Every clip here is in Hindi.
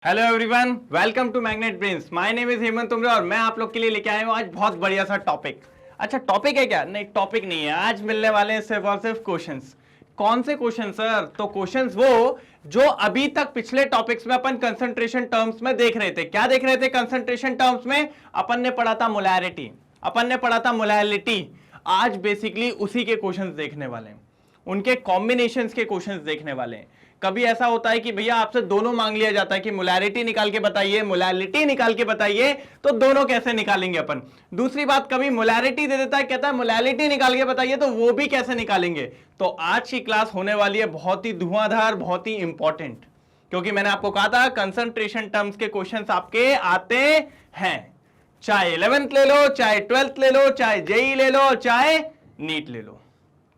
Hello everyone, welcome to magnet brains. My name is Hemant तुमरे और मैं आप लोग के लिए लेके आया हूं आज बहुत बढ़िया सा टॉपिक। अच्छा, टॉपिक है क्या? नहीं, टॉपिक नहीं है। आज मिलने वाले हैं सिर्फ और सिर्फ क्वेश्चंस। कौन से क्वेश्चन सर? तो क्वेश्चंस वो जो अभी तक पिछले टॉपिक्स में अपन कंसंट्रेशन टर्म्स में देख रहे थे। क्या देख रहे थे कंसंट्रेशन टर्म्स में? अपन ने पढ़ा था मोलैरिटी, अपन ने पढ़ा था मोलैलिटी। आज बेसिकली उसी के क्वेश्चंस देखने वाले हैं, उनके कॉम्बिनेशंस के क्वेश्चंस देखने वाले हैं। कभी ऐसा होता है कि भैया आपसे दोनों मांग लिया जाता है कि मोलैरिटी निकाल के बताइए, मोलैलिटी निकाल के बताइए, तो दोनों कैसे निकालेंगे अपन। दूसरी बात, कभी मोलैरिटी दे देता है, कहता है मोलैलिटी निकाल के बताइए, तो वो भी कैसे निकालेंगे। तो आज की क्लास होने वाली है बहुत ही धुआंधार, बहुत ही इंपॉर्टेंट, क्योंकि मैंने आपको कहा था कंसंट्रेशन टर्म्स के क्वेश्चंस आपके आते हैं। चाहे 11th ले लो, चाहे 12th ले लो, चाहे जेई ले लो, चाहे नीट ले लो,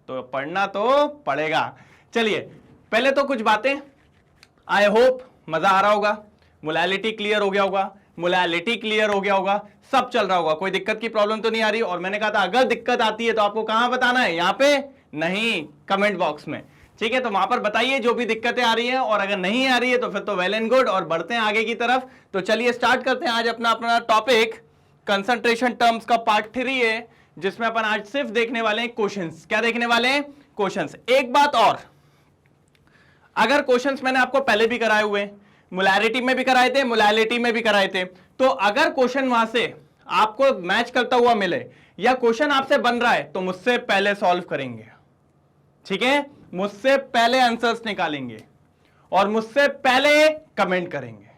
तो पढ़ना तो पड़ेगा। चलिए पहले तो कुछ बातें, आई होप मजा आ रहा होगा। मोलैलिटी क्लियर हो गया होगा, मोलैलिटी क्लियर हो गया होगा, सब चल रहा होगा, कोई दिक्कत की प्रॉब्लम तो नहीं आ रही। और मैंने कहा था अगर दिक्कत आती है तो आपको कहां बताना है? यहां पे नहीं, कमेंट बॉक्स में, ठीक है? तो वहां पर बताइए जो भी दिक्कतें आ रही हैं, और अगर नहीं आ रही है तो फिर तो वेल एंड गुड, और बढ़ते हैं आगे की तरफ। तो चलिए स्टार्ट करते हैं आज अपना टॉपिक। कंसंट्रेशन टर्म्स का पार्ट 3 है, जिसमें अपन आज सिर्फ देखने वाले हैं क्वेश्चंस। क्या देखने वाले हैं? क्वेश्चंस। एक बात और, अगर क्वेश्चंस मैंने आपको पहले भी कराए हुए, मोलैरिटी में भी कराए थे, मोलैलिटी में भी कराए थे, तो अगर क्वेश्चन वहां से आपको मैच करता हुआ मिले या क्वेश्चन आपसे बन रहा है तो मुझसे पहले सॉल्व करेंगे, ठीक है? मुझसे पहले आंसर्स निकालेंगे और मुझसे पहले कमेंट करेंगे,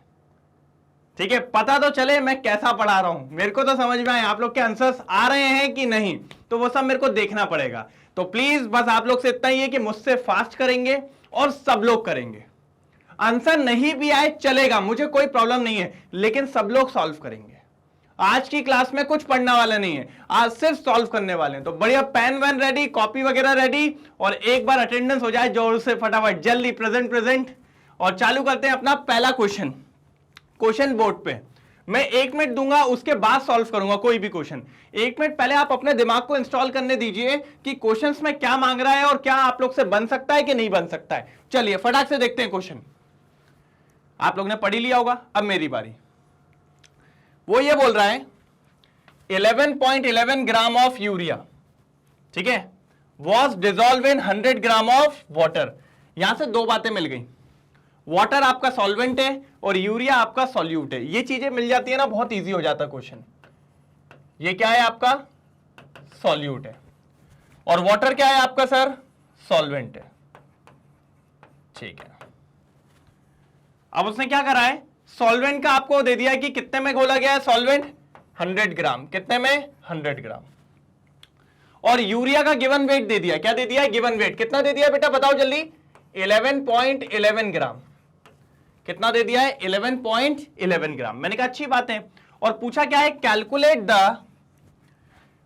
ठीक है? पता तो चले मैं कैसा पढ़ा रहा हूं, मेरे को तो समझ में आए आप लोग के आंसर्स आ रहे हैं कि नहीं, तो वो सब मेरे को देखना पड़ेगा। तो प्लीज बस आप लोग से इतना ही है कि मुझसे फास्ट करेंगे और सब लोग करेंगे। आंसर नहीं भी आए चलेगा, मुझे कोई प्रॉब्लम नहीं है, लेकिन सब लोग सॉल्व करेंगे। आज की क्लास में कुछ पढ़ना वाला नहीं है, आज सिर्फ सॉल्व करने वाले हैं। तो बढ़िया पेन वैन रेडी, कॉपी वगैरह रेडी, और एक बार अटेंडेंस हो जाए जोर से, फटाफट जल्दी प्रेजेंट प्रेजेंट। और चालू करते हैं अपना पहला क्वेश्चन। क्वेश्चन बोर्ड पे मैं 1 मिनट दूंगा, उसके बाद सॉल्व करूंगा कोई भी क्वेश्चन। 1 मिनट पहले आप अपने दिमाग को इंस्टॉल करने दीजिए कि क्वेश्चंस में क्या मांग रहा है और क्या आप लोग से बन सकता है कि नहीं बन सकता है। चलिए फटाक से देखते हैं क्वेश्चन। आप लोग ने पढ़ ही लिया होगा, अब मेरी बारी। वो ये बोल रहा है 11.11 ग्राम ऑफ यूरिया, ठीक है, was dissolve in 100 gram of water. यहां से दो बातें मिल गई, वाटर आपका सॉल्वेंट है और यूरिया आपका सॉल्यूट है। ये चीजें मिल जाती है ना, बहुत इजी हो जाता क्वेश्चन। ये क्या है आपका? सॉल्यूट है, और वाटर क्या है आपका सर? सॉल्वेंट है, ठीक है। अब उसने क्या करा है, सॉल्वेंट का आपको दे दिया कि कितने में घोला गया है सॉल्वेंट? 100 ग्राम। कितने में? 100 ग्राम। और यूरिया का गिवन वेट दे दिया। क्या दे दिया? Given weight. कितना दे दिया बेटा, बताओ जल्दी? 11.11 ग्राम। कितना दे दिया है? 11.11 ग्राम। मैंने कहा अच्छी बात है। और पूछा क्या है? Calculate the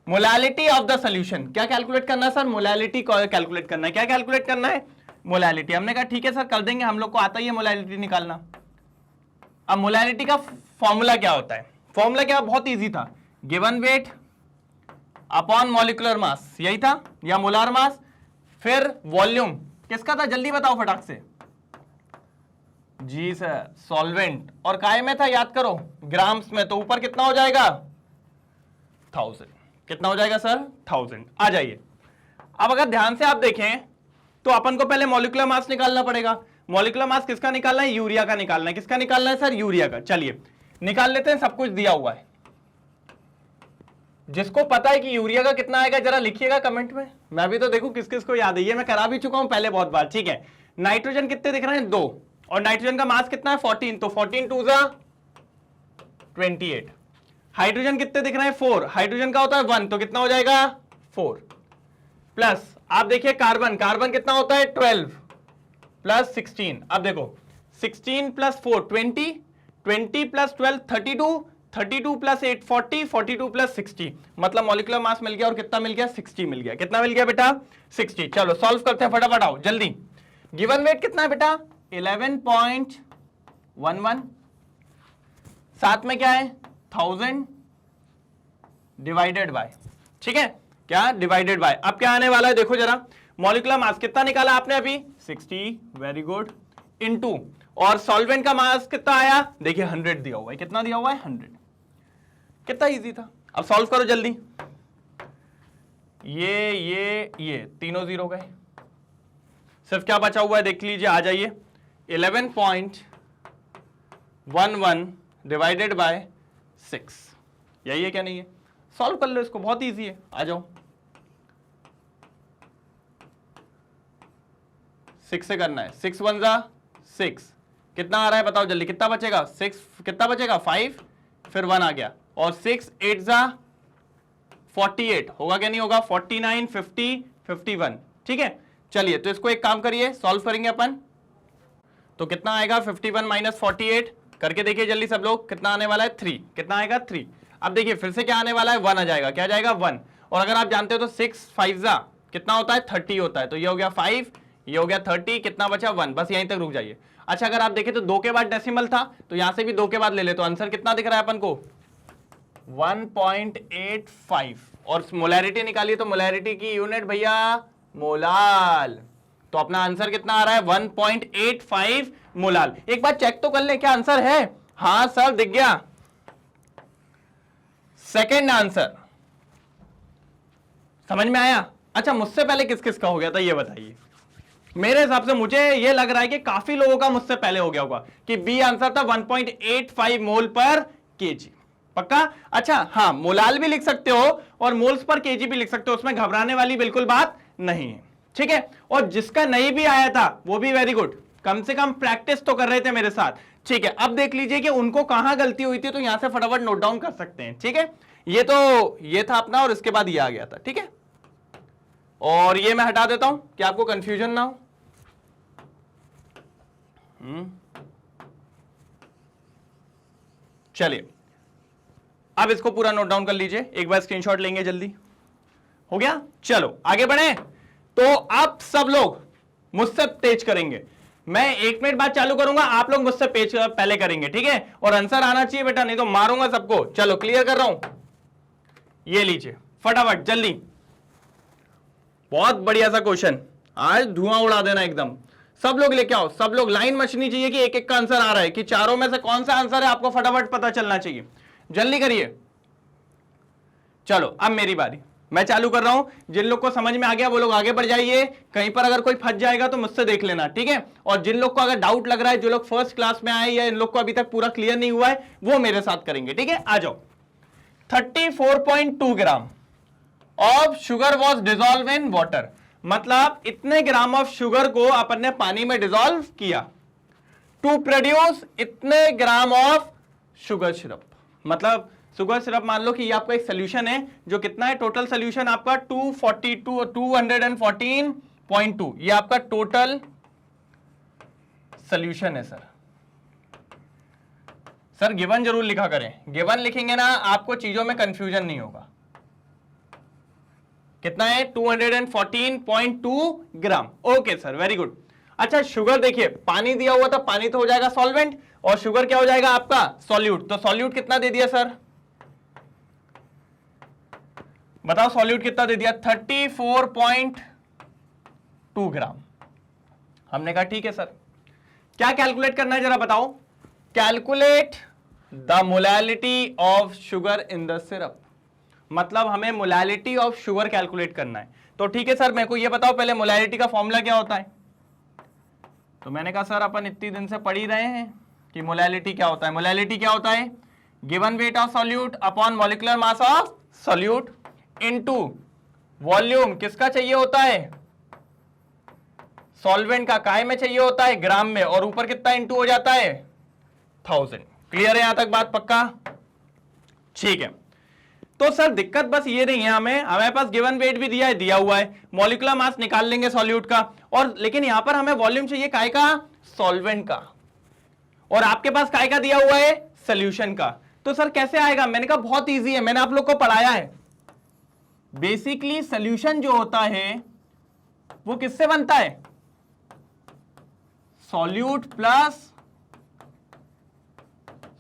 molality of the solution. क्या कैलकुलेट करना है सर? मोलैलिटी कैलकुलेट करना है। क्या कैलकुलेट करना है? मोलैलिटी। हमने कहा ठीक है सर कर देंगे, हम लोग को आता ही है मोलैलिटी निकालना। अब मोलैलिटी का फॉर्मूला क्या होता है? फॉर्मूला क्या? बहुत इजी था, given weight upon molecular mass, यही था, या मोलार मास, फिर वॉल्यूम। किसका था जल्दी बताओ फटाक से? जी सर, सॉल्वेंट। और काय में था याद करो? ग्राम्स में। तो ऊपर कितना हो जाएगा? 1000। कितना हो जाएगा सर? 1000। आ जाइए। अब अगर ध्यान से आप देखें तो अपन को पहले मॉलिक्यूलर मास निकालना पड़ेगा। मॉलिक्यूलर मास किसका निकालना है? यूरिया का निकालना है। किसका निकालना है सर? यूरिया का। चलिए निकाल लेते हैं, सब कुछ दिया हुआ है। जिसको पता है कि यूरिया का कितना आएगा जरा लिखिएगा कमेंट में, मैं भी तो देखूं किस किस को याद है। ये मैं करा भी चुका हूं पहले बहुत बार, ठीक है। नाइट्रोजन कितने दिख रहे हैं? 2, और नाइट्रोजन का मास कितना है? 14, तो 14 2 जा 28। हाइड्रोजन कितने दिख रहे हैं? 4, हाइड्रोजन का होता है 1, तो कितना हो जाएगा? 4 प्लस, आप देखिए कार्बन, कार्बन कितना होता है? 12 प्लस 16। अब देखो 16 प्लस 4 20, 20 प्लस 12 32, 32 प्लस 8 40, 42 प्लस 60, मतलब मॉलिक्यूलर मास मिल गया। और कितना मिल गया? 60 मिल गया। कितना मिल गया बेटा? 60। चलो सॉल्व करते हैं फटाफट, आओ जल्दी। गिवन वेट कितना है बेटा? 11.11। साथ में क्या है? 1000 डिवाइडेड बाय, ठीक है, क्या? Divided by. अब क्या आने वाला है देखो जरा, मॉलिक्यूलर मास कितना निकाला आपने अभी? 60, वेरी गुड, इनटू, और सॉल्वेंट का मास कितना आया, देखिए 100 दिया हुआ है, कितना दिया हुआ है 100। कितना इजी था। अब सॉल्व करो जल्दी, ये तीनों जीरो गए, सिर्फ क्या बचा हुआ है देख लीजिए, आ जाइए 11.11 डिवाइडेड बाय 6, यही है क्या नहीं है, सॉल्व कर लो इसको, बहुत इजी है, आ जाओ 6 से करना है, 6 1 जा 6, कितना आ रहा है बताओ जल्दी, कितना बचेगा 6, कितना बचेगा 5, फिर 1 आ गया, और 6 8 जा 48, होगा क्या नहीं होगा, 49 50 51, ठीक है। चलिए तो इसको एक काम करिए, सॉल्व करेंगे अपन, तो कितना आएगा 51 माइनस 48, करके देखिए जल्दी सब लोग, कितना आने वाला है 3, कितना आएगा 3। अब देखिए फिर से क्या आने वाला है 1 आ जाएगा, क्या जाएगा 1, और अगर आप जानते हो तो 6 5 जा कितना होता है 30 होता है, तो ये हो गया 5, ये हो गया 30, कितना बचा 1, बस यहीं तक रुक जाइए। अच्छा अगर आप देखें तो 2 के बाद डेसिमल था, तो यहां से भी 2 के बाद ले ले, तो आंसर कितना दिख रहा है अपन को 1.85, और मोलैरिटी निकालिए तो मोलैरिटी की यूनिट भैया मोलाल, तो अपना आंसर कितना आ रहा है 1.85 मोलाल। एक बार चेक तो कर ले क्या आंसर है, हां सर दिख गया, सेकंड आंसर, समझ में आया। अच्छा मुझसे पहले किस किस का हो गया था ये बताइए, मेरे हिसाब से मुझे ये लग रहा है कि काफी लोगों का मुझसे पहले हो गया होगा, कि बी आंसर था 1.85 मोल पर केजी, पक्का। अच्छा हाँ मोलाल भी लिख सकते हो और मोल्स पर केजी भी लिख सकते हो, उसमें घबराने वाली बिल्कुल बात नहीं है, ठीक है। और जिसका नहीं भी आया था वो भी वेरी गुड, कम से कम प्रैक्टिस तो कर रहे थे मेरे साथ, ठीक है। अब देख लीजिए कि उनको कहां गलती हुई थी, तो यहां से फटाफट नोट डाउन कर सकते हैं, ठीक है। ये था अपना, और इसके बाद ये आ गया था, ठीक है। और ये मैं हटा देता हूं कि आपको कंफ्यूजन ना हो। चलिए अब इसको पूरा नोट डाउन कर लीजिए, एक बार स्क्रीनशॉट लेंगे जल्दी, हो गया। चलो आगे बढ़े, तो अब सब लोग मुझसे तेज करेंगे, मैं 1 मिनट बाद चालू करूंगा, आप लोग मुझसे पेज पहले करेंगे, ठीक है। और आंसर आना चाहिए बेटा, नहीं तो मारूंगा सबको। चलो क्लियर कर रहा हूं, ये लीजिए फटाफट जल्दी, बहुत बढ़िया सा क्वेश्चन, आज धुआं उड़ा देना एकदम, सब लोग लेके आओ, सब लोग लाइन मचनी चाहिए कि एक एक का आंसर आ रहा है, कि चारों में से कौन सा आंसर है आपको फटाफट पता चलना चाहिए, जल्दी करिए। चलो अब मेरी बारी, मैं चालू कर रहा हूं, जिन लोग को समझ में आ गया वो लोग आगे बढ़ जाइए, कहीं पर अगर कोई फंस जाएगा तो मुझसे देख लेना, ठीक है। और जिन लोग को अगर डाउट लग रहा है, जो लोग फर्स्ट क्लास में आए या इन लोग को अभी तक पूरा क्लियर नहीं हुआ है, वो मेरे साथ करेंगे, ठीक है। आ जाओ, 34.2 gram of sugar was dissolve in water, मतलब इतने ग्राम ऑफ शुगर को अपन ने पानी में डिजोल्व किया, टू प्रोड्यूस इतने ग्राम ऑफ शुगर सिरप, मतलब शुगर सिरप मान लो कि ये आपका एक सोल्यूशन है, जो कितना है टोटल सोल्यूशन आपका 214.2, ये आपका टोटल सोल्यूशन है। सर गिवन जरूर लिखा करें, गिवन लिखेंगे ना आपको चीजों में कंफ्यूजन नहीं होगा। कितना है 214.2 ग्राम, ओके सर वेरी गुड। अच्छा शुगर देखिए, पानी दिया हुआ था, पानी तो हो जाएगा सॉल्वेंट, और शुगर क्या हो जाएगा आपका सॉल्यूट, तो सॉल्यूट कितना दे दिया सर, बताओ सॉल्यूट कितना दे दिया, 34.2 ग्राम। हमने कहा ठीक है सर, क्या कैलकुलेट करना है जरा बताओ, calculate the molality of sugar in the syrup, मतलब हमें मोलैलिटी ऑफ शुगर कैलकुलेट करना है। तो ठीक है सर, मेरे को ये बताओ पहले मोलैलिटी का फॉर्मूला क्या होता है, तो मैंने कहा सर अपन इतनी दिन से पढ़ ही रहे हैं कि मोलैलिटी क्या होता है। मोलैलिटी क्या होता है, given weight of solute upon molecular mass of solute into volume, किसका चाहिए होता है सॉल्वेंट का, काय में चाहिए होता है ग्राम में, और ऊपर कितना इनटू हो जाता है 1000। क्लियर है यहां तक बात, पक्का, ठीक है। तो सर दिक्कत बस ये नहीं है, हमारे पास गिवन वेट भी दिया हुआ है, मॉलिक्यूलर मास निकाल लेंगे सॉल्यूट का, और लेकिन यहां पर हमें वॉल्यूम चाहिए काय का, सॉल्वेंट का, और आपके पास काय का दिया हुआ है सॉल्यूशन का। तो सर कैसे आएगा, मैंने कहा बहुत इजी है, मैंने आप लोग को पढ़ाया है। बेसिकली सॉल्यूशन जो होता है वो किससे बनता है, सॉल्यूट प्लस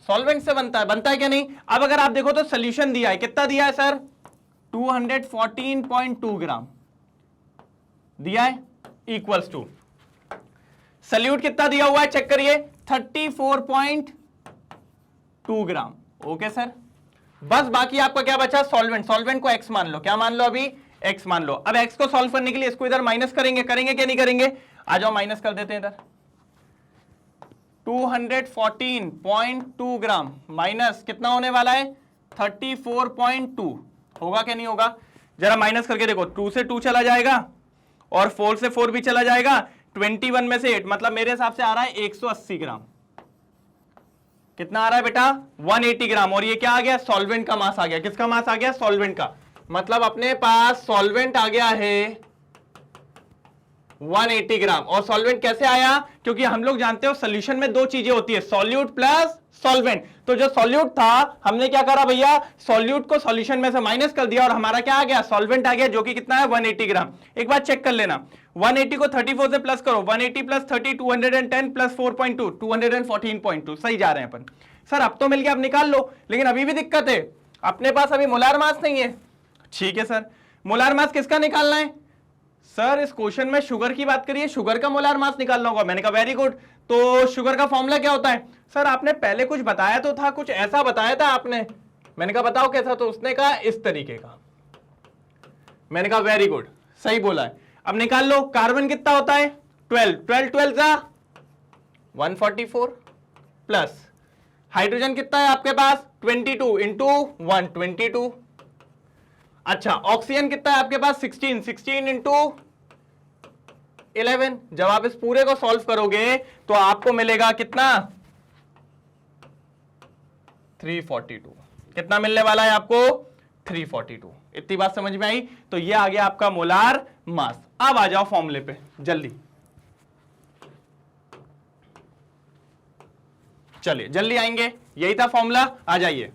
सॉल्वेंट से बनता है क्या नहीं। अब अगर आप देखो तो सॉल्यूशन दिया है, कितना दिया है सर 214.2 ग्राम दिया है, इक्वल्स टू सॉल्यूट कितना दिया हुआ है चेक करिए 34.2 ग्राम। ओके सर, बस बाकी आपका क्या बचा, सॉल्वेंट। सॉल्वेंट को x मान लो, क्या मान लो अभी, x मान लो। अब x को सॉल्व करने के लिए इसको इधर माइनस करेंगे, करेंगे क्या नहीं करेंगे, आ जाओ माइनस कर देते हैं इधर। 214.2 ग्राम माइनस कितना होने वाला है, 34.2। होगा क्या नहीं होगा, जरा माइनस करके देखो। 2 से 2 चला जाएगा और 4 से 4 भी चला जाएगा, 21 में से 8, मतलब मेरे हिसाब से आ रहा है 180 ग्राम। कितना आ रहा है बेटा, 180 ग्राम। और ये क्या आ गया, सॉल्वेंट का मास आ गया। किसका मास आ गया, सॉल्वेंट का। मतलब अपने पास सॉल्वेंट आ गया है 180 ग्राम। और सॉल्वेंट कैसे आया, क्योंकि हम लोग जानते हो सॉल्यूशन में दो चीजें होती है, सॉल्यूट प्लस सॉल्वेंट। तो जो सॉल्यूट था हमने क्या करा भैया, सॉल्यूट को सॉल्यूशन में से माइनस कर दिया और हमारा क्या आ गया, सॉल्वेंट आ गया, जो कि कितना है 180 ग्राम। एक बात चेक कर लेना, 180 को 34 से प्लस करो, 180 प्लस 30 210 प्लस 4.2 214.2, सही जा रहे हैं अपन। सर अब तो मिल गया, अब निकाल लो। लेकिन अभी भी दिक्कत है, अपने पास अभी मोलार मास नहीं है। ठीक है सर, मोलार मास किसका निकालना है सर, इस क्वेश्चन में शुगर की बात करिए, शुगर का मोलार मास निकालना होगा। मैंने कहा वेरी गुड। तो शुगर का फॉर्मूला क्या होता है सर, आपने पहले कुछ बताया तो था, कुछ ऐसा बताया था आपने। मैंने कहा बताओ कैसा, तो उसने कहा इस तरीके का। मैंने कहा वेरी गुड, सही बोला है। अब निकाल लो, कार्बन कितना होता है 12, 12 12 जा 144 प्लस हाइड्रोजन कितना है आपके पास 22 इंटू 122। अच्छा, ऑक्सीजन कितना है आपके पास 16, 16 इंटू 11। जब आप इस पूरे को सॉल्व करोगे तो आपको मिलेगा कितना 342। कितना मिलने वाला है आपको 342। इतनी बात समझ में आई। तो ये आ गया आपका मोलार मास। अब आ जाओ फॉर्मूले पे जल्दी, चलिए जल्दी आएंगे, यही था फॉर्मूला, आ जाइए।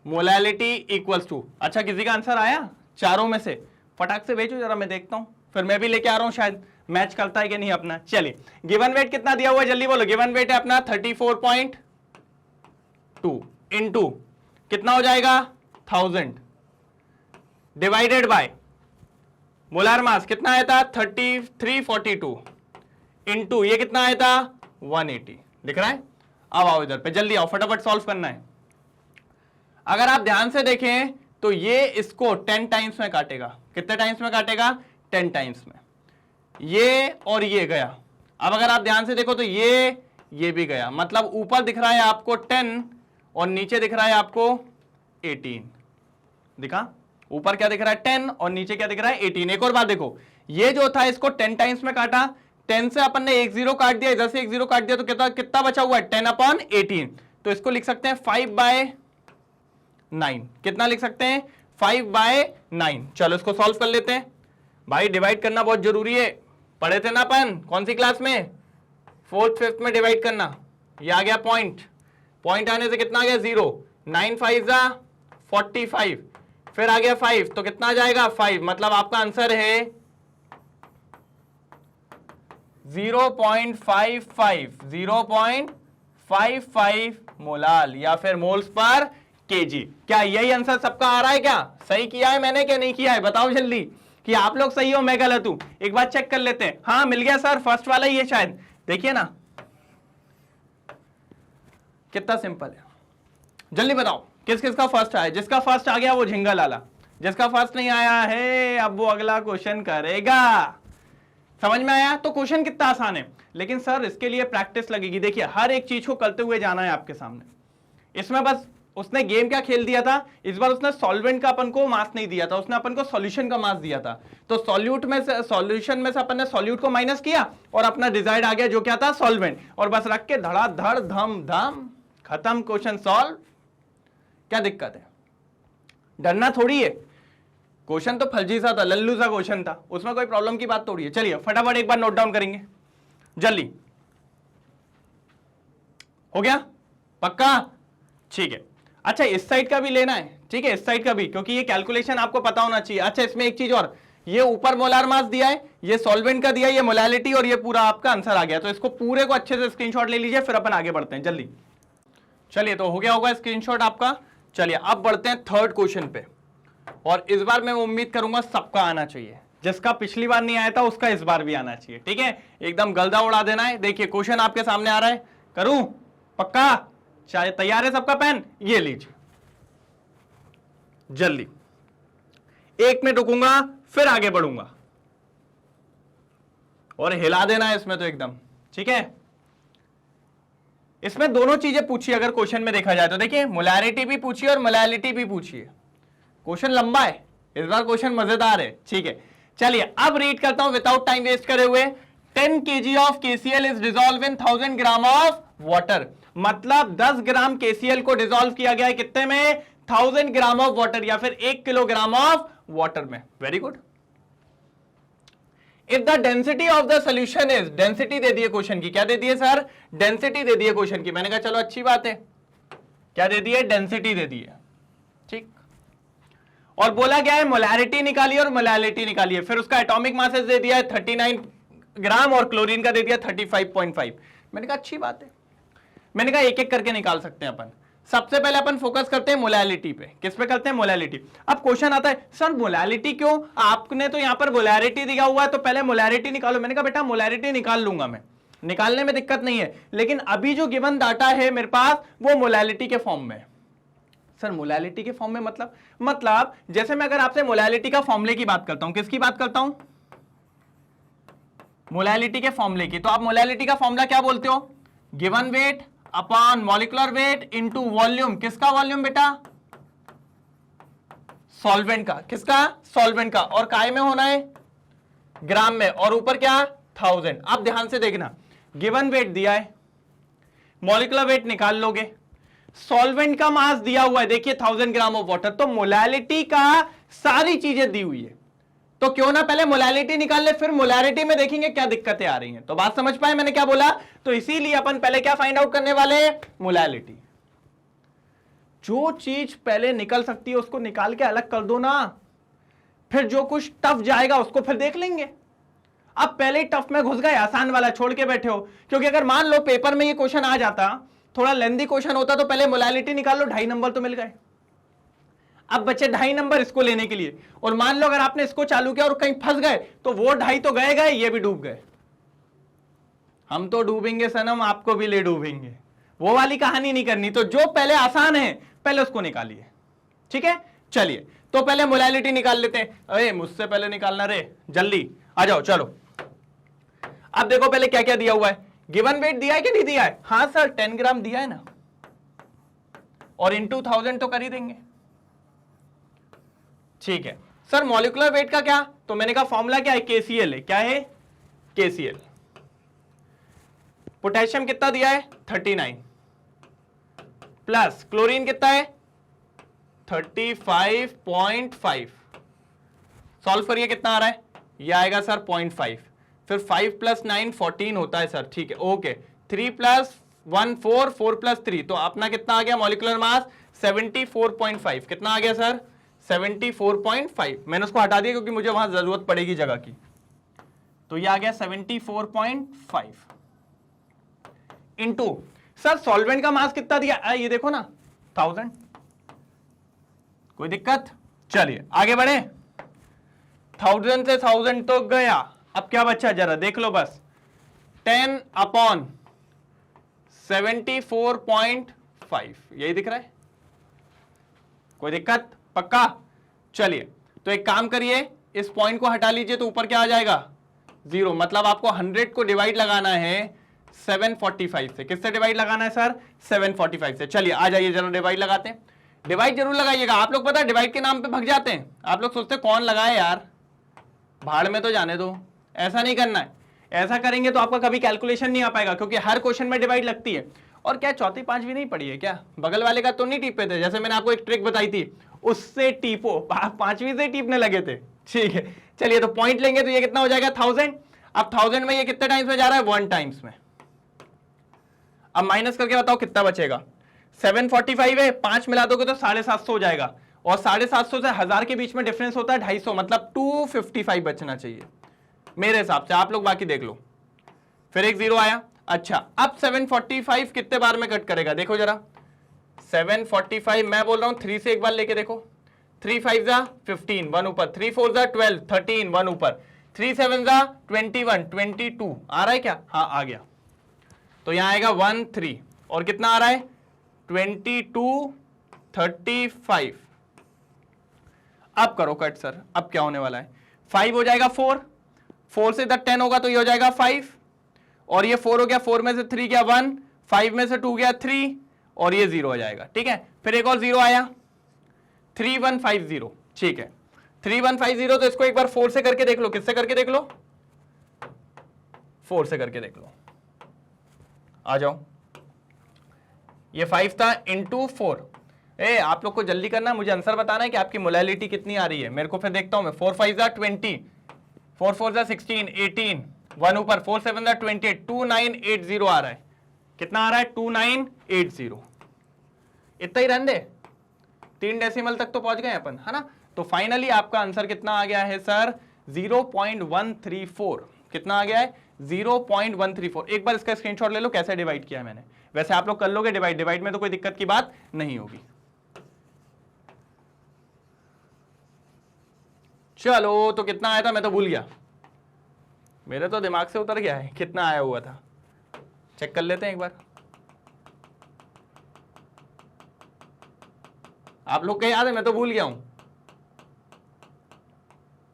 मोलैलिटी इक्वल्स टू, अच्छा किसी का आंसर आया चारों में से, फटाक से भेजो जरा, मैं देखता हूं, फिर मैं भी लेके आ रहा हूं, शायद मैच करता है कि नहीं अपना। चलिए, गिवन वेट कितना दिया हुआ है जल्दी बोलो। गिवन वेट है अपना 34.2 इंटू कितना हो जाएगा 1000 डिवाइडेड बाय मोलार मास कितना आया था 342 इंटू ये कितना आया था 180। दिख रहा है। अब आओ इधर पे, जल्दी आओ, फटाफट सॉल्व करना है। अगर आप ध्यान से देखें तो ये इसको 10 टाइम्स में काटेगा। कितने टाइम्स में काटेगा 10 टाइम्स में। ये और ये गया। अब अगर आप ध्यान से देखो तो ये भी गया, मतलब ऊपर दिख रहा है आपको 10 और नीचे दिख रहा है आपको 18। दिखा, ऊपर क्या दिख रहा है 10 और नीचे क्या दिख रहा है 18। एक और बात देखो, ये जो था इसको 10 टाइम्स में काटा, 10 से अपन ने एक जीरो काट दिया, इधर से एक जीरो काट दिया, तो कितना बचा हुआ है 10/18। तो इसको लिख सकते हैं 5/9। कितना लिख सकते हैं 5/9। चलो इसको सॉल्व कर लेते हैं। भाई डिवाइड करना बहुत जरूरी है, पढ़े थे ना अपन, कौन सी क्लास में, 4th 5th में डिवाइड करना। ये आ गया पॉइंट, पॉइंट आने से कितना आ गया 0, 9 5 45, फिर आ गया 5, तो कितना आ जाएगा 5, मतलब आपका आंसर है 0.55 मोलाल या फिर मोल्स पर केजी। क्या यही आंसर सबका आ रहा है, क्या सही किया है मैंने क्या नहीं किया है, बताओ जल्दी कि आप लोग सही हो मैं गलत हूं। एक बार चेक कर लेते हैं। हाँ मिल गया सर, फर्स्ट वाला ही है शायद, देखिए ना कितना सिंपल है। जल्दी बताओ किस किस का फर्स्ट आया। जिसका फर्स्ट आ गया वो झिंगा लाला, जिसका फर्स्ट नहीं आया है अब वो अगला क्वेश्चन करेगा। समझ में आया। तो क्वेश्चन कितना आसान है, लेकिन सर इसके लिए प्रैक्टिस लगेगी। देखिए हर एक चीज को करते हुए जाना है आपके सामने। इसमें बस उसने गेम क्या खेल दिया था, इस बार उसने सॉल्वेंट का अपन को मास नहीं दिया था, उसने अपन को सॉल्यूशन का मास दिया था। तो सॉल्यूट में से, सॉल्यूशन में से अपन ने सॉल्यूट को माइनस किया और अपना डिजाइड आ गया जो क्या था सॉल्वेंट, और बस रख के धड़ाधड़ धम धम खत्म, क्वेश्चन सॉल्व। क्या दिक्कत है, डरना थोड़ी है। क्वेश्चन तो फर्जी सा था, लल्लू सा क्वेश्चन था, उसमें कोई प्रॉब्लम की बात थोड़ी है। चलिए फटाफट एक बार नोट डाउन करेंगे जल्दी। हो गया पक्का, ठीक है। अच्छा इस साइड का भी लेना है, ठीक है, इस साइड का भी, क्योंकि ये कैलकुलेशन आपको पता होना चाहिए। अच्छा इसमें एक चीज और, ये ऊपर मोलार मास दिया है, ये सॉल्वेंट का दिया है, ये मोलैलिटी, और ये पूरा आपका आंसर आ गया। तो इसको पूरे को अच्छे से स्क्रीनशॉट ले लीजिए, फिर अपन आगे बढ़ते हैं जल्दी। चलिए तो हो गया होगा स्क्रीनशॉट आपका। चलिए अब बढ़ते हैं थर्ड क्वेश्चन पे, और इस बार मैं उम्मीद करूंगा सबका आना चाहिए। जिसका पिछली बार नहीं आया था उसका इस बार भी आना चाहिए, ठीक है। एकदम गलदा उड़ा देना है। देखिए क्वेश्चन आपके सामने आ रहा है, करूं पक्का? चाहे तैयार है सबका पेन? ये लीजिए, जल्दी 1 मिनट रुकूंगा फिर आगे बढ़ूंगा, और हिला देना है इसमें तो एकदम, ठीक है। इसमें दोनों चीजें पूछी अगर क्वेश्चन में देखा जाए तो, देखिए मोलैरिटी भी पूछी और मोलैलिटी भी पूछी है। क्वेश्चन लंबा है इस बार, क्वेश्चन मजेदार है, ठीक है। चलिए अब रीड करता हूं विदाउट टाइम वेस्ट करे हुए। 10 kg of KCl is dissolve in 1000 gram of water. मतलब 10 ग्राम KCl को डिसॉल्व किया गया है कितने में? 1000 ग्राम ऑफ वाटर, या फिर 1 किलोग्राम ऑफ वाटर में। Very good. If the density of the solution is, density दे दिए क्वेश्चन की, क्या दे दिए सर? डेंसिटी दे दिए क्वेश्चन की। मैंने कहा चलो अच्छी बात है, क्या दे दिए? डेंसिटी दे दी है, ठीक। और बोला गया है मोलैरिटी निकालिए और मोलैलिटी निकालिए। फिर उसका एटॉमिक मासेस दे दिया है 39 ग्राम और क्लोरीन का दे दिया 35.5। मैंने कहा अच्छी बात है। मैंने कहा एक एक करके निकाल सकते हैं अपन। सबसे पहले अपन फोकस करते हैं मोलैलिटी पे। किस पे करते हैं? मोलैलिटी। अब क्वेश्चन आता है सर मोलैलिटी क्यों? आपने तो यहां पर मोलैरिटी दिया हुआ है तो पहले मोलैरिटी निकालो। मैंने कहा बेटा मोलैरिटी निकाल लूंगा मैं, निकालने में दिक्कत नहीं है, लेकिन अभी जो गिवन डाटा है मेरे पास वो मोलैलिटी के फॉर्म में है। सर मोलैलिटी के फॉर्म में मतलब जैसे मैं अगर आपसे मोलैलिटी का फॉर्मूले की बात करता हूं, किसकी बात करता हूं? मोलैलिटी के फॉर्मूले की। तो आप मोलैलिटी का फॉर्मूला क्या बोलते हो? Given weight upon molecular weight into volume. किसका वॉल्यूम बेटा? सॉल्वेंट का। किसका? सॉल्वेंट का। और काय में होना है? ग्राम में। और ऊपर क्या? 1000। अब ध्यान से देखना, गिवन वेट दिया है, मॉलिक्यूलर वेट निकाल लोगे, सॉल्वेंट का मास दिया हुआ है, देखिए 1000 ग्राम ऑफ वाटर। तो मोलैलिटी का सारी चीजें दी हुई है, तो क्यों ना पहले मोलैलिटी निकाल ले, फिर मोलैरिटी में देखेंगे क्या दिक्कतें आ रही हैं। तो बात समझ पाए मैंने क्या बोला? तो इसीलिए अपन पहले क्या फाइंड आउट करने वाले हैं? मोलैलिटी। जो चीज पहले निकल सकती है उसको निकाल के अलग कर दो ना, फिर जो कुछ टफ जाएगा उसको फिर देख लेंगे। अब पहले ही टफ में घुस गए, आसान वाला छोड़ के बैठे हो। क्योंकि अगर मान लो पेपर में ये क्वेश्चन आ जाता, थोड़ा लेंदी क्वेश्चन होता, तो पहले मोलैलिटी निकाल लो, 2.5 नंबर तो मिल गए। अब बचे 2.5 नंबर इसको लेने के लिए, और मान लो अगर आपने इसको चालू किया और कहीं फंस गए तो वो 2.5 तो गए, ये भी डूब गए। हम तो डूबेंगे सनम, आपको भी ले डूबेंगे। वो वाली कहानी नहीं करनी। तो जो पहले आसान है पहले उसको निकालिए, ठीक है। चलिए तो पहले मोलैलिटी निकाल लेते हैं। अरे मुझसे पहले निकालना रे, जल्दी आ जाओ। चलो अब देखो पहले क्या क्या दिया हुआ है। गिवन वेट दिया है कि नहीं दिया है? हाँ सर 10 ग्राम दिया है ना, और इंटू 1000 तो कर ही देंगे, ठीक है। सर मॉलिक्यूलर वेट का क्या? तो मैंने कहा फॉर्मूला क्या है? KCl है। क्या है? KCl। पोटेशियम कितना दिया है? 39 प्लस क्लोरीन कितना है? 35.5। सॉल्व करिए कितना आ रहा है? ये आएगा सर 0.5, फिर 5 + 9 14 होता है सर, ठीक है ओके। 3 + 1 4, 4 + 3, तो अपना कितना आ गया मॉलिक्यूलर मास? 74.5। कितना आ गया सर? 74.5। मैंने उसको हटा दिया क्योंकि मुझे वहां जरूरत पड़ेगी जगह की। तो ये आ गया 74.5 इंटू सर सॉल्वेंट का मास कितना दिया? ये देखो ना 1000। कोई दिक्कत? चलिए आगे बढ़े। 1000 से 1000 तो गया, अब क्या बचा जरा देख लो बस। 10/74.5 यही दिख रहा है। कोई दिक्कत? पक्का? चलिए तो एक काम करिए, इस पॉइंट को हटा लीजिए तो ऊपर क्या आ जाएगा? 0। मतलब आपको 100 को डिवाइड लगाना है 745 से। किससे डिवाइड लगाना है सर? 745 से। चलिए आ जाइए जरा डिवाइड लगाते हैं। डिवाइड जरूर लगाइएगा। आप लोग पता है डिवाइड के नाम पे भग जाते हैं। आप लोग सोचते हैं कौन लगाए यार, भाड़ में तो जाने दो। ऐसा नहीं करना है। ऐसा करेंगे तो आपका कभी कैलकुलेशन नहीं आ पाएगा, क्योंकि हर क्वेश्चन में डिवाइड लगती है। और क्या चौथी पांचवी नहीं पढ़ी है क्या? बगल वाले का तो नहीं टीपे थे? जैसे मैंने आपको एक ट्रिक बताई थी, उससे टीपो। पांचवी से टीपने लगे थे, ठीक है। चलिए तो पॉइंट लेंगे तो ये कितना हो जाएगा? 1000। अब 1000 में ये कितने टाइम्स में जा रहा है? 1 टाइम्स में। अब माइनस करके बताओ कितना बचेगा? 745 है, 5 मिला दोगे तो 750 हो जाएगा, और 750 से 1000 के बीच में डिफरेंस होता है 250, मतलब 255 बचना चाहिए मेरे हिसाब से। आप लोग बाकी देख लो। फिर एक 0 आया। अच्छा अब 745 कितने बार में कट करेगा? देखो जरा 745, मैं बोल रहा हूं 3 से एक बार लेके देखो। 3 5 जा 15 1 ऊपर, 3 4 जा 12 13 1 ऊपर, 3 7 जा 21 22 आ रहा है क्या? हाँ आ गया। तो यहां आएगा 1 3 और कितना आ रहा है 22 35। अब करो कट सर, अब क्या होने वाला है? 5 हो जाएगा 4, 4 से इधर 10 होगा तो ये हो जाएगा 5 और ये 4 हो गया, 4 में से 3 गया 1, 5 में से 2 गया 3 और ये 0 हो जाएगा। ठीक है, फिर एक और 0 आया 3150। ठीक है 3150, तो इसको एक बार 4 से करके देख लो। किससे करके देख लो? 4 से करके देख लो। आ जाओ, ये 5 था इंटू 4। आप लोग को जल्दी करना, मुझे आंसर बताना है कि आपकी मोलैलिटी कितनी आ रही है। मेरे को फिर देखता हूं मैं। 4 5 जा 20, 4 4 जा 16 18 1 ऊपर, 4 7 जा 28 2980 आ रहा है। कितना आ रहा है? 2980। इतना ही रहने दे, 3 डेसिमल तक तो पहुंच गए अपन, है ना। तो फाइनली आपका आंसर कितना आ गया है सर? 0.134। कितना आ गया है? 0.134। एक बार इसका स्क्रीनशॉट ले लो कैसे डिवाइड किया है मैंने। वैसे आप लोग कर लोगे डिवाइड में तो कोई दिक्कत की बात नहीं होगी। चलो, तो कितना आया था मैं तो भूल गया, मेरे तो दिमाग से उतर गया है कितना आया हुआ था। चेक कर लेते हैं एक बार। आप लोग के याद है? मैं तो भूल गया हूं।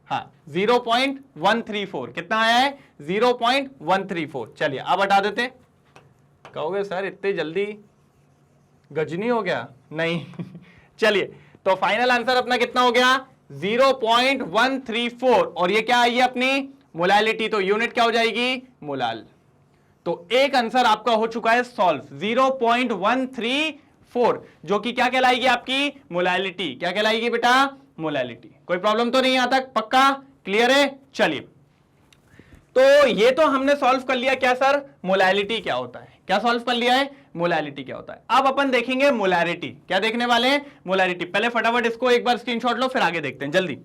हाँ 0.134। कितना आया है? 0.134। चलिए अब हटा देते। कहोगे सर इतने जल्दी गजनी हो गया? नहीं चलिए, तो फाइनल आंसर अपना कितना हो गया? 0.134 और ये क्या आई है अपनी मोलैलिटी, तो यूनिट क्या हो जाएगी? मोलाल। तो एक आंसर आपका हो चुका है सॉल्व, 0.134, जो कि क्या कहलाएगी? आपकी मोलैलिटी। क्या कहलाएगी बेटा? मोलैलिटी। कोई प्रॉब्लम तो नहीं आता? पक्का क्लियर है? चलिए, तो ये तो हमने सॉल्व कर लिया क्या सर? मोलैलिटी क्या होता है। क्या सॉल्व कर लिया है? मोलैलिटी क्या होता है। अब अपन देखेंगे मोलैरिटी। क्या देखने वाले हैं? मोलैरिटी। पहले फटाफट इसको एक बार स्क्रीनशॉट लो, फिर आगे देखते हैं जल्दी।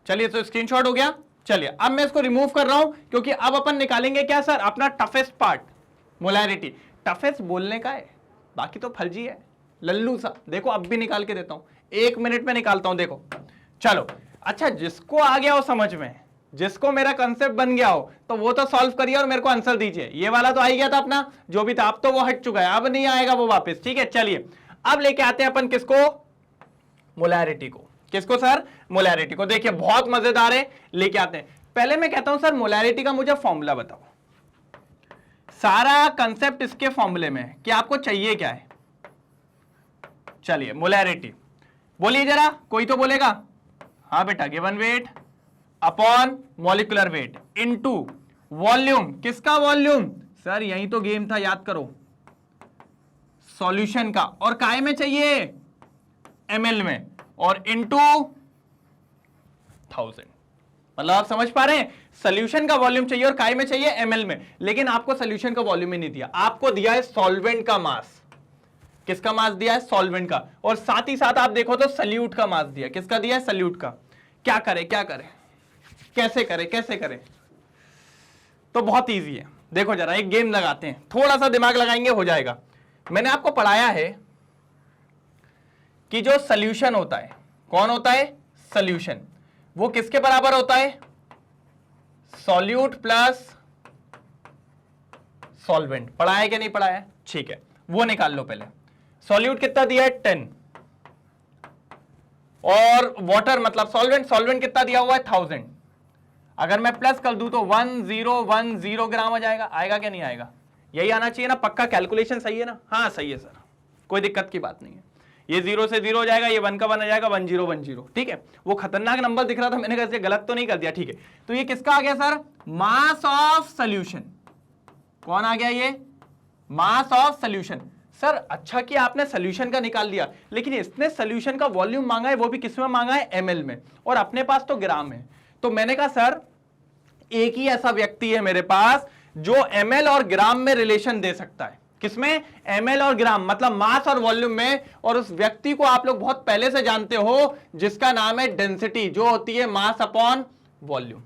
चलिए, तो स्क्रीनशॉट हो गया। चलिए अब मैं इसको रिमूव कर रहा हूं क्योंकि अब अपन निकालेंगे क्या सर? अपना टफेस्ट पार्ट, मोलैरिटी। टफेस्ट बोलने का है, बाकी तो फर्जी है, लल्लू सा। देखो अब भी निकाल के देता हूं, 1 मिनट में निकालता हूं। देखो चलो, अच्छा जिसको आ गया हो समझ में, जिसको मेरा कंसेप्ट बन गया हो, तो वो तो सॉल्व करिए और मेरे को आंसर दीजिए। ये वाला तो आ ही गया था अपना, जो भी था, अब तो वो हट चुका है, अब नहीं आएगा वो वापस। ठीक है, चलिए अब लेके आते हैं अपन किसको? मोलैरिटी को। किसको सर? मोलैरिटी को। देखिए बहुत मजेदार है, लेके आते हैं। पहले मैं कहता हूं सर मोलैरिटी का मुझे फॉर्मूला बताओ। सारा कंसेप्ट इसके फॉर्मूले में कि आपको चाहिए क्या है। चलिए मोलैरिटी बोलिए जरा, कोई तो बोलेगा। हाँ बेटा, given weight upon molecular weight into volume. किसका वॉल्यूम सर? यही तो गेम था, याद करो, सॉल्यूशन का। और काय में चाहिए? ml में। और इनटू 1000। मतलब आप समझ पा रहे हैं, सॉल्यूशन का वॉल्यूम चाहिए और काय में चाहिए? ml में। लेकिन आपको सॉल्यूशन का वॉल्यूम ही नहीं दिया, आपको दिया है सॉल्वेंट का मास। किसका मास दिया है? सॉल्वेंट का। और साथ ही साथ आप देखो तो सल्यूट का मास दिया। किसका दिया है? सल्यूट का। क्या करें, क्या करें, कैसे करें, कैसे करें? तो बहुत इजी है। देखो जरा एक गेम लगाते हैं, थोड़ा सा दिमाग लगाएंगे, हो जाएगा। मैंने आपको पढ़ाया है कि जो सॉल्यूशन होता है, कौन होता है? सॉल्यूशन। वो किसके बराबर होता है? Solute plus solvent. पढ़ाया है कि नहीं पढ़ाया? ठीक है, वो निकाल लो पहले। सॉल्यूट कितना दिया है? 10। और वाटर मतलब सॉल्वेंट, सॉल्वेंट कितना दिया हुआ है? 1000। अगर मैं प्लस कर दूं तो 1010 ग्राम आ जाएगा। आएगा क्या? नहीं आएगा? यही आना चाहिए ना? पक्का कैलकुलेशन सही है ना? हाँ सही है सर, कोई दिक्कत की बात नहीं है। ये 0 से 0 हो जाएगा, ये 1 का 1 आ जाएगा, 1010। ठीक है, वो खतरनाक नंबर दिख रहा था, मैंने कहा गलत तो नहीं कर दिया। ठीक है, तो ये किसका आ गया सर? Mass of solution. कौन आ गया? ये मास ऑफ सॉल्यूशन। सर अच्छा कि आपने सॉल्यूशन का निकाल दिया, लेकिन इसने सॉल्यूशन का वॉल्यूम मांगा है, वो भी किस में मांगा है? ml में, और अपने पास तो ग्राम है। तो मैंने कहा सर एक ही ऐसा व्यक्ति है मेरे पास जो ml और ग्राम में रिलेशन दे सकता है। किसमें? ml और ग्राम, मतलब मास और वॉल्यूम में। और उस व्यक्ति को आप लोग बहुत पहले से जानते हो, जिसका नाम है डेंसिटी, जो होती है मास अपॉन वॉल्यूम।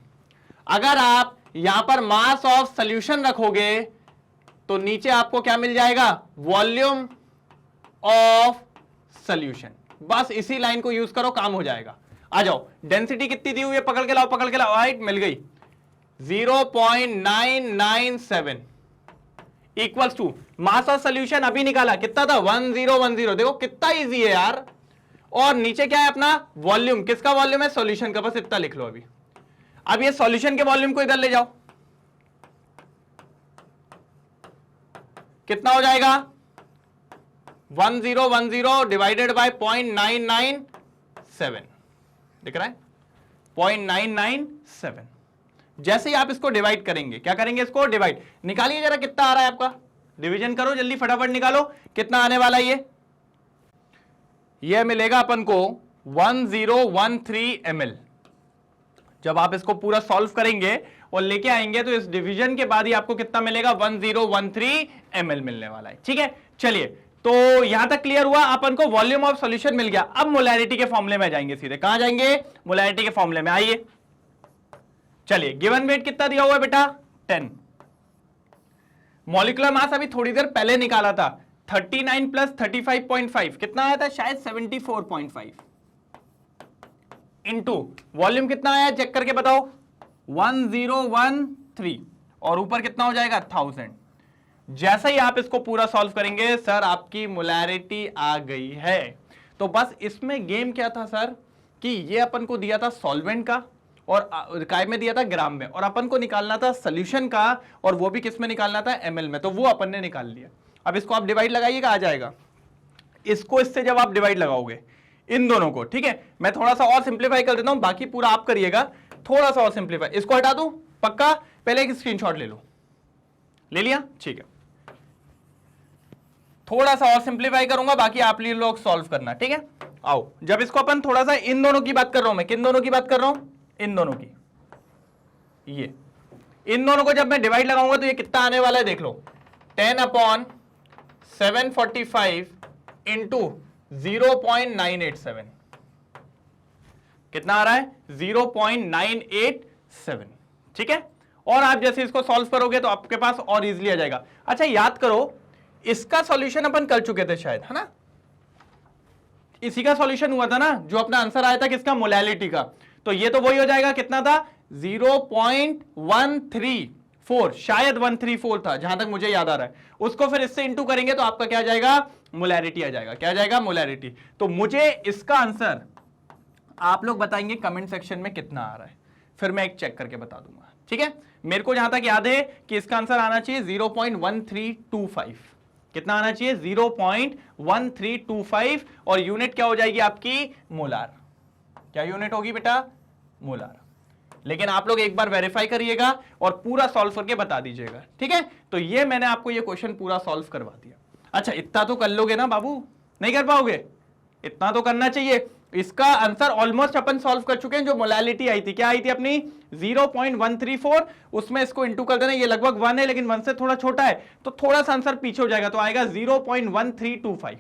अगर आप यहां पर मास ऑफ सॉल्यूशन रखोगे तो नीचे आपको क्या मिल जाएगा? Volume of solution. बस इसी लाइन को यूज करो, काम हो जाएगा। आ जाओ, डेंसिटी कितनी दी हुई है, पकड़ के लाओ, पकड़ के लाओ, राइट, मिल गई 0.997 equals to mass of solution अभी निकाला कितना था 1010। देखो कितना इजी है यार। और नीचे क्या है अपना वॉल्यूम, किसका वॉल्यूम है, सॉल्यूशन का, बस इतना लिख लो अभी। अब ये सॉल्यूशन के वॉल्यूम को इधर ले जाओ, कितना हो जाएगा 1010 डिवाइडेड बाय 0.997, दिख रहा है 0.997। जैसे ही आप इसको डिवाइड करेंगे, क्या करेंगे, इसको डिवाइड, निकालिए जरा कितना आ रहा है आपका, डिवीजन करो जल्दी, फटाफट निकालो कितना आने वाला है ये मिलेगा अपन को 1013 ml। जब आप इसको पूरा सॉल्व करेंगे और लेके आएंगे तो इस डिवीजन के बाद ही आपको कितना मिलेगा 1013 ml मिलने वाला है। ठीक है, चलिए तो यहां तक क्लियर हुआ, अपन को वॉल्यूम ऑफ सॉल्यूशन मिल गया। अब मोलैरिटी के फॉर्मूले में जाएंगे, सीधे कहां जाएंगे, मोलैरिटी के फॉर्मूले में आइए। चलिए, गिवन वेट कितना दिया हुआ है बेटा 10, मॉलिक्यूलर मास अभी थोड़ी देर पहले निकाला था 39 प्लस 35.5 कितना आया था, शायद 74.5 इंटू वॉल्यूम कितना आया चेक करके बताओ 1013 और ऊपर कितना हो जाएगा 1000। जैसे ही आप इसको पूरा सॉल्व करेंगे सर आपकी मोलैरिटी आ गई है। तो बस इसमें गेम क्या था सर कि ये अपन को दिया था सॉल्वेंट का और काय में दिया था ग्राम में, और अपन को निकालना था सोल्यूशन का, और वो भी किस में निकालना था एमएल में, तो वो अपन ने निकाल लिया। अब इसको आप डिवाइड लगाइएगा, आ जाएगा। इसको इससे जब आप डिवाइड लगाओगे इन दोनों को, ठीक है, मैं थोड़ा सा और सिंप्लीफाई कर देता हूं, बाकी पूरा आप करिएगा, थोड़ा सा और सिंप्लीफाई। इसको हटा दूं पक्का, पहले एक स्क्रीनशॉट ले लो, ले लिया, ठीक है, थोड़ा सा और सिंप्लीफाई करूंगा, बाकी आप लोग सॉल्व करना, ठीक है। आओ, जब इसको अपन थोड़ा सा, इन दोनों की बात कर रहा हूं मैं, किन दोनों की बात कर रहा हूं, इन दोनों की, ये इन दोनों को जब मैं डिवाइड लगाऊंगा तो ये कितना आने वाला है देख लो, 10/745 इंटू 0.987 कितना आ रहा है 0.987, ठीक है। और आप जैसे इसको सॉल्व करोगे तो आपके पास और इजीली आ जाएगा। अच्छा याद करो, इसका सॉल्यूशन अपन कर चुके थे शायद, है ना, इसी का सॉल्यूशन हुआ था ना, जो अपना आंसर आया था किसका, मोलैलिटी का। तो ये तो वही हो जाएगा, कितना था 0.134, शायद 134 था जहां तक मुझे याद आ रहा है। उसको फिर इससे इंटू करेंगे तो आपका क्या आ जाएगा, मोलैरिटी आ जाएगा। क्या आ जाएगा, मोलैरिटी। तो मुझे इसका आंसर आप लोग बताएंगे कमेंट सेक्शन में कितना आ रहा है, फिर मैं एक चेक करके बता दूंगा, ठीक है। मेरे को जहां तक याद है कि इसका आंसर आना चाहिए 0.1325, कितना आना चाहिए 0.1325, और यूनिट क्या हो जाएगी आपकी, मोलार। क्या यूनिट होगी बेटा, मोलार। लेकिन आप लोग एक बार वेरीफाई करिएगा और पूरा सॉल्व करके बता दीजिएगा, ठीक है। तो ये मैंने आपको ये क्वेश्चन पूरा सॉल्व करवा दिया। अच्छा इतना तो कर लोगे ना बाबू, नहीं कर पाओगे, इतना तो करना चाहिए। इसका आंसर ऑलमोस्ट अपन सॉल्व कर चुके हैं। जो मोलैलिटी आई थी, क्या आई थी अपनी 0.134, उसमें इसको इंटू कर देना, ये लगभग 1 है लेकिन 1 से थोड़ा छोटा है, तो थोड़ा सा आंसर पीछे हो जाएगा, तो आएगा 0.1325,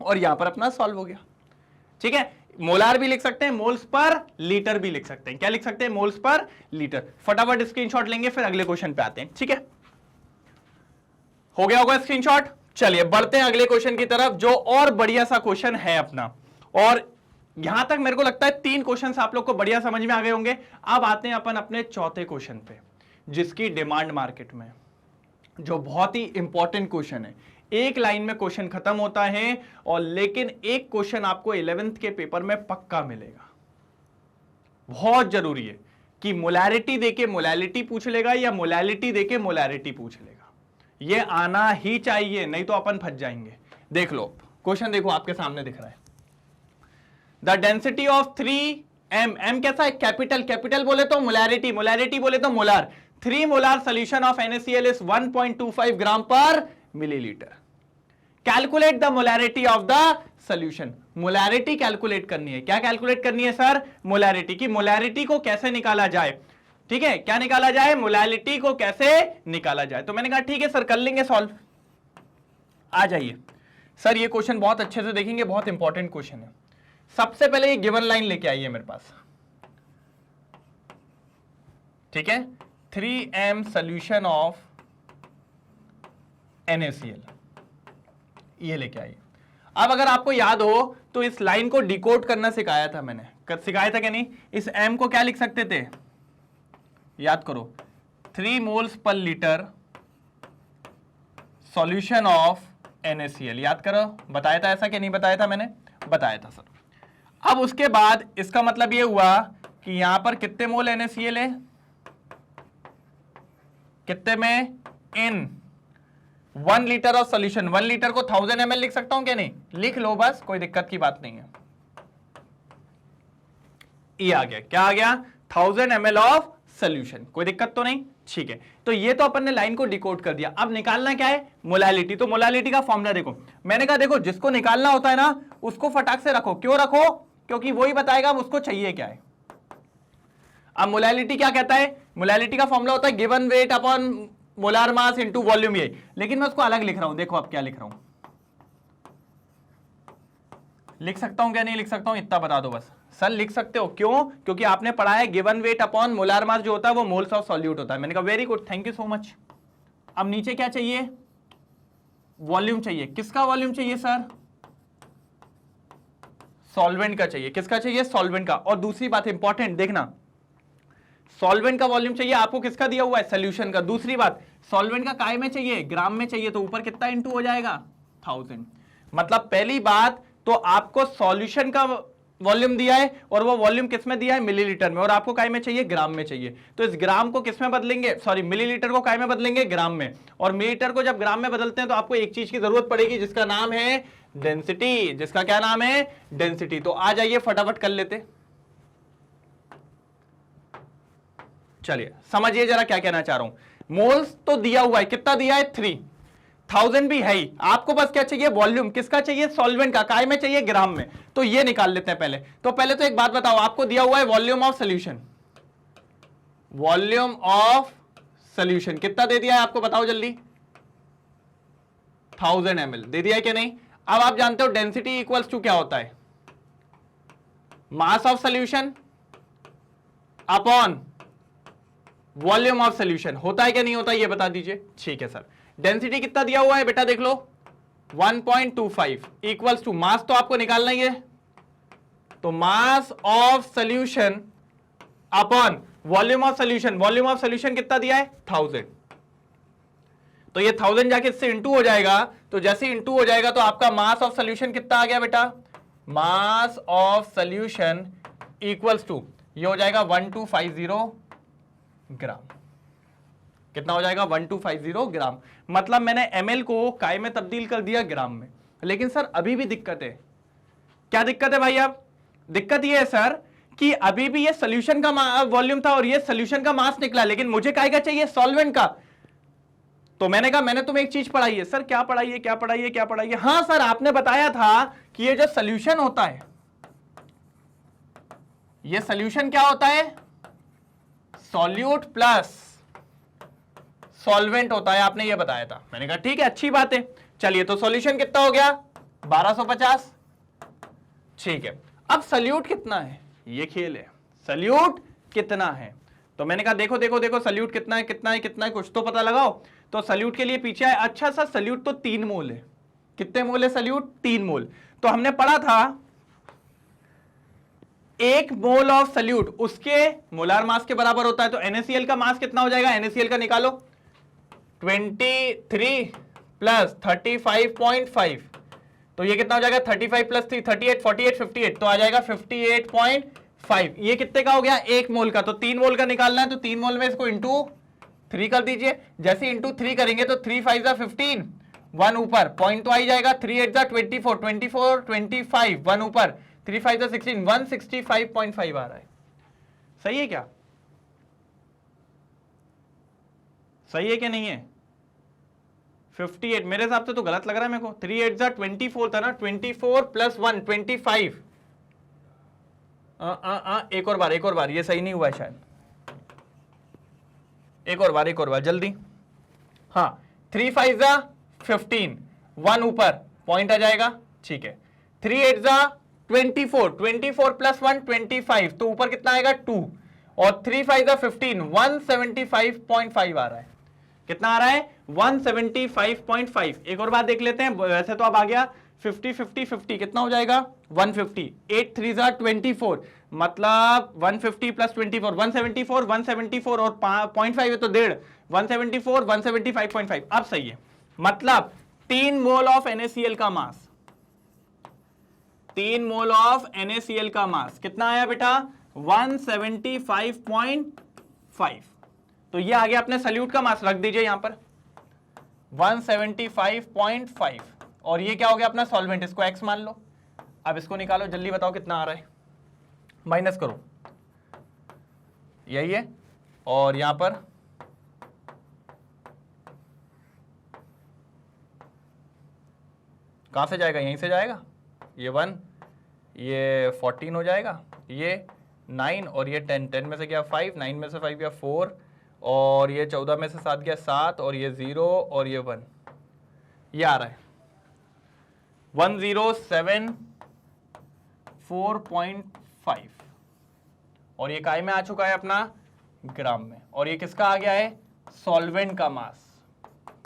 और यहां पर अपना सॉल्व हो गया, ठीक है। मोलार भी लिख सकते हैं, मोल्स पर लीटर भी लिख सकते हैं। क्या लिख सकते हैं, मोल्स पर लीटर। फटाफट स्क्रीनशॉट लेंगे, फिर अगले क्वेश्चन पे आते हैं, ठीक है। हो गया होगा स्क्रीनशॉट। चलिए बढ़ते हैं अगले क्वेश्चन की तरफ, जो और बढ़िया सा क्वेश्चन है अपना। और यहां तक मेरे को लगता है 3 क्वेश्चन आप लोग को बढ़िया समझ में आ गए होंगे। अब आते हैं अपन अपने चौथे क्वेश्चन पे, जिसकी डिमांड मार्केट में, जो बहुत ही इंपॉर्टेंट क्वेश्चन है। एक लाइन में क्वेश्चन खत्म होता है, और लेकिन एक क्वेश्चन आपको 11th के पेपर में पक्का मिलेगा। बहुत जरूरी है कि मोलैरिटी देके मोलैलिटी पूछ लेगा या मोलैलिटी देके मोलैरिटी पूछ लेगा, ये आना ही चाहिए, नहीं तो अपन फंस जाएंगे। देख लो क्वेश्चन, देखो आपके सामने दिख रहा है, the density of 3m, m कैसा है, कैपिटल, कैपिटल बोले तो मोलैरिटी, मोलैरिटी बोले तो molar, 3 molar solution of NaCl is 1.25 ग्राम पर millilitre. Calculate the molarity of the solution. Molarity calculate करनी है। क्या कैलकुलेट करनी है सर, मोलैरिटी की। मोलैरिटी को कैसे निकाला जाए, ठीक है, क्या निकाला जाए, मोलैरिटी को कैसे निकाला जाए। तो मैंने कहा ठीक है सर, कर लेंगे सॉल्व। आ जाइए सर, ये क्वेश्चन बहुत अच्छे से देखेंगे, बहुत इंपॉर्टेंट क्वेश्चन है। सबसे पहले ये गिवन लाइन लेके आइए मेरे पास, ठीक है, 3m सोल्यूशन ऑफ NaCl, ये लेके आइए। अब अगर आपको याद हो तो इस लाइन को डिकोड करना सिखाया था मैंने, सिखाया था क्या नहीं? इस m को क्या लिख सकते थे, याद करो, 3 moles per litre solution of NaCl, याद करो, बताया था ऐसा कि नहीं बताया था मैंने? बताया था सर। अब उसके बाद इसका मतलब ये हुआ कि यहां पर कितने मोल NaCl है, कितने में, इन 1 लीटर ऑफ सॉल्यूशन। 1 लीटर को 1000 ml लिख सकता हूं क्या नहीं? लिख लो बस, कोई दिक्कत की बात नहीं है। ये आ गया, क्या आ गया, 1000 ml ऑफ सॉल्यूशन, कोई दिक्कत तो नहीं, ठीक है। तो ये तो अपन ने लाइन को डिकोड कर दिया। अब निकालना क्या है, मोलालिटी। तो मोलालिटी का फॉर्मूला देखो, मैंने कहा देखो जिसको निकालना होता है ना उसको फटाक से रखो। क्यों रखो? क्योंकि वही बताएगा उसको चाहिए क्या है। अब मोलालिटी क्या कहता है, मोलालिटी का फॉर्मूला होता है given weight upon molar mass into volume. ये लेकिन मैं उसको अलग लिख रहा हूं, देखो अब क्या लिख रहा हूं, लिख सकता हूं क्या नहीं लिख सकता हूं, इतना बता दो बस। सर लिख सकते हो, क्यों? क्योंकि आपने पढ़ा है given weight upon molar mass जो होता है वो मोल्स ऑफ सॉल्यूट होता है। मैंने कहा very good, thank you so much. अब नीचे क्या चाहिए, वॉल्यूम चाहिए। किसका वॉल्यूम चाहिए सर? सॉल्वेंट का चाहिए। किसका चाहिए? सॉल्वेंट का। और दूसरी बात इंपॉर्टेंट देखना, सॉल्वेंट का वॉल्यूम चाहिए आपको, किसका दिया हुआ है, सोल्यूशन का। दूसरी बात, सॉल्वेंट का काय में चाहिए, ग्राम में चाहिए, तो ऊपर कितना इंटू हो जाएगा, 1000। मतलब पहली बात तो आपको सॉल्यूशन का वॉल्यूम दिया है और वो वॉल्यूम किस में दिया है, मिलीलीटर में, और आपको काय में चाहिए, ग्राम में चाहिए। तो इस ग्राम को किस में बदलेंगे, सॉरी मिलीलीटर को काय में बदलेंगे, ग्राम में। और मिलीलीटर को जब ग्राम में बदलते हैं तो आपको एक चीज की जरूरत पड़ेगी जिसका नाम है डेंसिटी। जिसका क्या नाम है, डेंसिटी। तो आ जाइए फटाफट कर लेते, चलिए समझिए जरा क्या कहना चाह रहा हूं। मोल्स तो दिया हुआ है, कितना दिया है, 3000 भी है ही। आपको बस क्या चाहिए, वॉल्यूम। किसका चाहिए, सॉल्वेंट का। काय में चाहिए, ग्राम में। तो ये निकाल लेते हैं पहले। तो पहले तो एक बात बताओ, आपको दिया हुआ है volume of solution, volume of solution कितना दे दिया है आपको, बताओ जल्दी, 1000 ml दे दिया है कि नहीं? अब आप जानते हो डेंसिटी इक्वल्स टू क्या होता है, मास of solution upon volume of solution. होता है क्या नहीं होता, ये बता दीजिए। ठीक है सर, डेंसिटी कितना दिया हुआ है बेटा, देख लो 1.25 इक्वल्स टू, मास तो आपको निकालना ही है, तो मास of solution upon volume of solution. Volume of solution कितना दिया है, 1000। तो ये 1000 जाके इससे इंटू हो जाएगा, तो जैसे इंटू हो जाएगा तो आपका मास ऑफ सॉल्यूशन कितना आ गया बेटा, mass of solution equals to, ये हो जाएगा 1250 ग्राम। कितना हो जाएगा, 1250 ग्राम। मतलब मैंने ml को काय में तब्दील कर दिया ग्राम में। लेकिन सर अभी भी दिक्कत है। क्या दिक्कत है भाई? अब दिक्कत ये है सर कि अभी भी ये सॉल्यूशन का वॉल्यूम था और ये सॉल्यूशन का मास निकला, लेकिन मुझे काय का चाहिए, सॉल्वेंट का। तो मैंने कहा मैंने तुम्हें एक चीज पढ़ाई है। सर क्या पढ़ाई है, क्या पढ़ाई है, क्या पढ़ाई है? हाँ सर, आपने बताया था कि ये जो सॉल्यूशन होता है, ये सॉल्यूशन क्या होता है, सॉल्यूट प्लस सॉल्वेंट होता है, आपने ये बताया था। मैंने कहा ठीक है, अच्छी बात है। चलिए, तो सॉल्यूशन कितना हो गया, 1250। ठीक है, अब सॉल्यूट कितना है, ये खेल है, सॉल्यूट कितना है। तो मैंने कहा देखो देखो देखो, सॉल्यूट कितना है, कितना है, कितना है, कुछ तो पता लगाओ। तो सॉल्यूट के लिए पीछे आए, अच्छा सर सॉल्यूट तो 3 मोल है। कितने मोल है सॉल्यूट, 3 मोल। तो हमने पढ़ा था 1 मोल ऑफ सॉल्यूट उसके मोलार मास के बराबर होता है। तो NaCl का मास कितना हो जाएगा, NaCl का निकालो, 23 प्लस 35.5। तो ये कितना हो जाएगा, 35 प्लस 3 38, 48, 58। तो आ जाएगा 58.5। ये कितने का हो गया, 1 मोल का। तो 3 मोल का निकालना है, तो 3 मोल में इसको इंटू 3 कर दीजिए। जैसे इंटू 3 करेंगे तो 3 5 15, 1 ऊपर, पॉइंट तो आ ही जाएगा। 3 8 24, 24 25, 1 ऊपर, 3 5 16, 165.5 आ रहा है। सही है क्या, सही है कि नहीं है? 58 मेरे हिसाब से तो गलत लग रहा है मेरे को। 3 8 24 था ना, 24 प्लस 1 25। एक और बार, ये सही नहीं हुआ है शायद। एक और बार जल्दी। हाँ, 3 5 15, 1 ऊपर, पॉइंट आ जाएगा। ठीक है, 3 8 24, 24 प्लस 1 25। तो ऊपर कितना आएगा, 2। और 3 5 15, 175.5 आ रहा है। कितना आ रहा है, 175.5। एक और बात देख लेते हैं, वैसे तो अब आ गया 50 50 50 कितना हो जाएगा 150, 8 3 जा 24, मतलब 150 प्लस 24 174, 174 और 0.5 है तो 1.5, 174 175.5। अब सही है, मतलब 3 मोल ऑफ NaCl का मास, 3 मोल ऑफ NaCl का मास कितना आया बेटा 175.5। तो ये आ गया अपने सल्यूट का मास, रख दीजिए यहां पर 175.5, और ये क्या हो गया अपना सॉल्वेंट, इसको x मान लो। अब इसको निकालो, जल्दी बताओ कितना आ रहा है, माइनस करो, यही है, और यहां पर कहां से जाएगा, यहीं से जाएगा, ये 1, ये 14 हो जाएगा, ये 9 और ये 10, 10 में से गया 5, 9 में से 5 गया 4, और ये 14 में से 7 गया 7, और ये 0 और ये 1, ये आ रहा है 1074.5, और ये काय में आ चुका है अपना ग्राम में, और ये किसका आ गया है सॉल्वेंट का मास,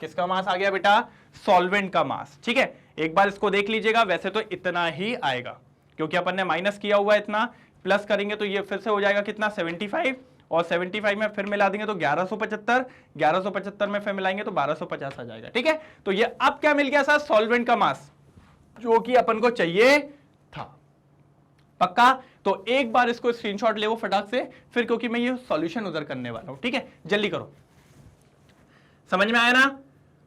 किसका मास आ गया बेटा सॉल्वेंट का मास। ठीक है, एक बार इसको देख लीजिएगा, वैसे तो इतना ही आएगा क्योंकि अपन ने माइनस किया हुआ है इतना, प्लस करेंगे तो ये फिर से हो जाएगा कितना 75, और 75 में फिर मिला देंगे तो 1175, 1175 में फिर मिलाएंगे तो 1250 आ जाएगा। ठीक है, तो ये अब क्या मिल गया सर सॉल्वेंट का मास, जो कि अपन को चाहिए था। पक्का? तो एक बार इसको स्क्रीनशॉट ले वो फटाक से, फिर क्योंकि मैं ये सॉल्यूशन उधर करने वाला हूं। ठीक है, जल्दी करो, समझ में आया ना।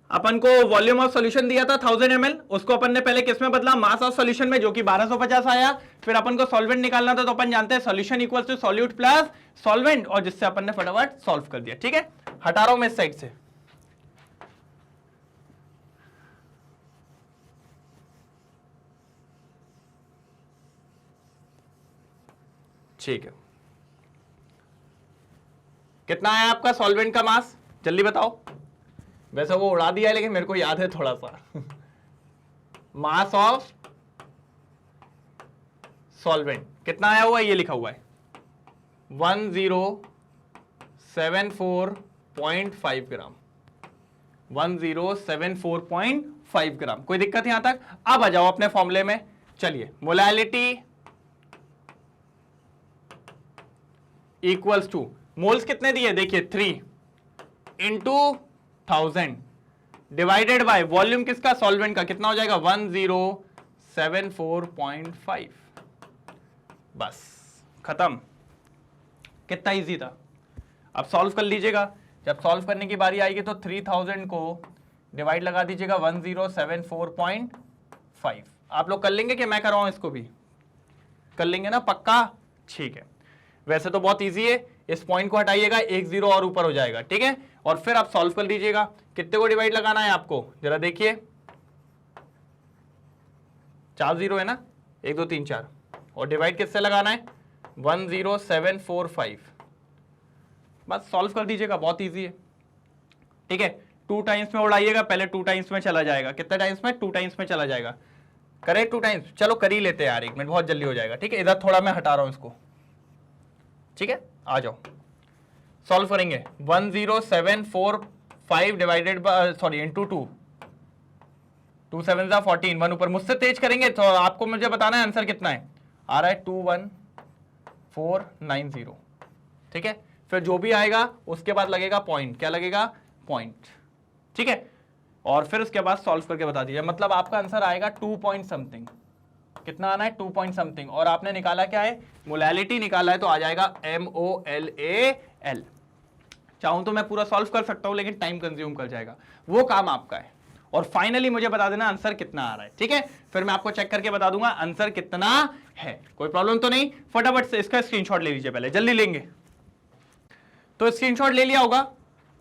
अपन को वॉल्यूम ऑफ सॉल्यूशन दिया था 1000 ml, उसको अपन ने पहले किस में बदला मास ऑफ सॉल्यूशन में, जो कि 1250 आया। फिर अपन को सॉल्वेंट निकालना था, तो अपन जानते हैं solution equals to solute plus solvent, और जिससे अपन ने फटाफट सॉल्व कर दिया। ठीक है, हटा रहा हूं मैं इस साइड से। ठीक है, कितना है आपका सॉल्वेंट का मास, जल्दी बताओ। वैसे वो उड़ा दिया है लेकिन मेरे को याद है थोड़ा सा। मास ऑफ सॉल्वेंट कितना आया हुआ है, ये लिखा हुआ है 1074.5 ग्राम, 1074.5 ग्राम। कोई दिक्कत यहां तक? अब आ जाओ अपने फॉर्मूले में। चलिए, मोलैलिटी इक्वल्स टू, मोल्स कितने दिए देखिए 3 इंटू 1000 डिवाइडेड बाय वॉल्यूम किसका सॉल्वेंट का, कितना हो जाएगा 1074.5। बस खत्म, कितना इजी था। अब सॉल्व कर लीजिएगा, जब सॉल्व करने की बारी आएगी तो 3000 को डिवाइड लगा दीजिएगा 1074.5। आप लोग कर लेंगे कि मैं करवाऊं, इसको भी कर लेंगे ना पक्का? ठीक है, वैसे तो बहुत इजी है, इस पॉइंट को हटाइएगा, 1 0 और ऊपर हो जाएगा। ठीक है, और फिर आप सॉल्व कर लीजिएगा। कितने को डिवाइड लगाना है आपको, जरा देखिए, 4 0 है ना, 1 2 3 4, और डिवाइड किससे लगाना है 10745। बस सॉल्व कर दीजिएगा, बहुत इजी है। ठीक है, 2 टाइम्स में उड़ाइएगा, पहले 2 टाइम्स में चला जाएगा, कितने टाइम्स में 2 टाइम्स में चला जाएगा, करेक्ट 2 टाइम्स। चलो कर ही लेते हैं यार, 1 मिनट, बहुत जल्दी हो जाएगा। ठीक है, इधर थोड़ा मैं हटा रहा हूं इसको। ठीक है, आ जाओ सॉल्व करेंगे। 1075 डिवाइडेड बाय सॉरी इंटू 2, 2 7 14, 1 ऊपर। मुझसे तेज करेंगे तो आपको मुझे बताना है आंसर कितना है। आ रहा है 21490। ठीक है, फिर जो भी आएगा उसके बाद लगेगा पॉइंट, क्या लगेगा पॉइंट। ठीक है, और फिर उसके बाद सॉल्व करके बता दीजिए, मतलब आपका आंसर आएगा 2 पॉइंट समथिंग। कितना आना है 2 पॉइंट समथिंग, और आपने निकाला क्या है मोलैलिटी निकाला है, तो आ जाएगा MOLAL। चाहूं तो मैं पूरा सॉल्व कर सकता हूं, लेकिन टाइम कंज्यूम कर जाएगा, वो काम आपका है। और फाइनली मुझे बता देना आंसर कितना आ रहा है। ठीक है, फिर मैं आपको चेक करके बता दूंगा आंसर कितना है, कोई प्रॉब्लम तो नहीं। फटाफट से इसका स्क्रीनशॉट ले लीजिए, पहले जल्दी लेंगे तो स्क्रीनशॉट ले लिया होगा।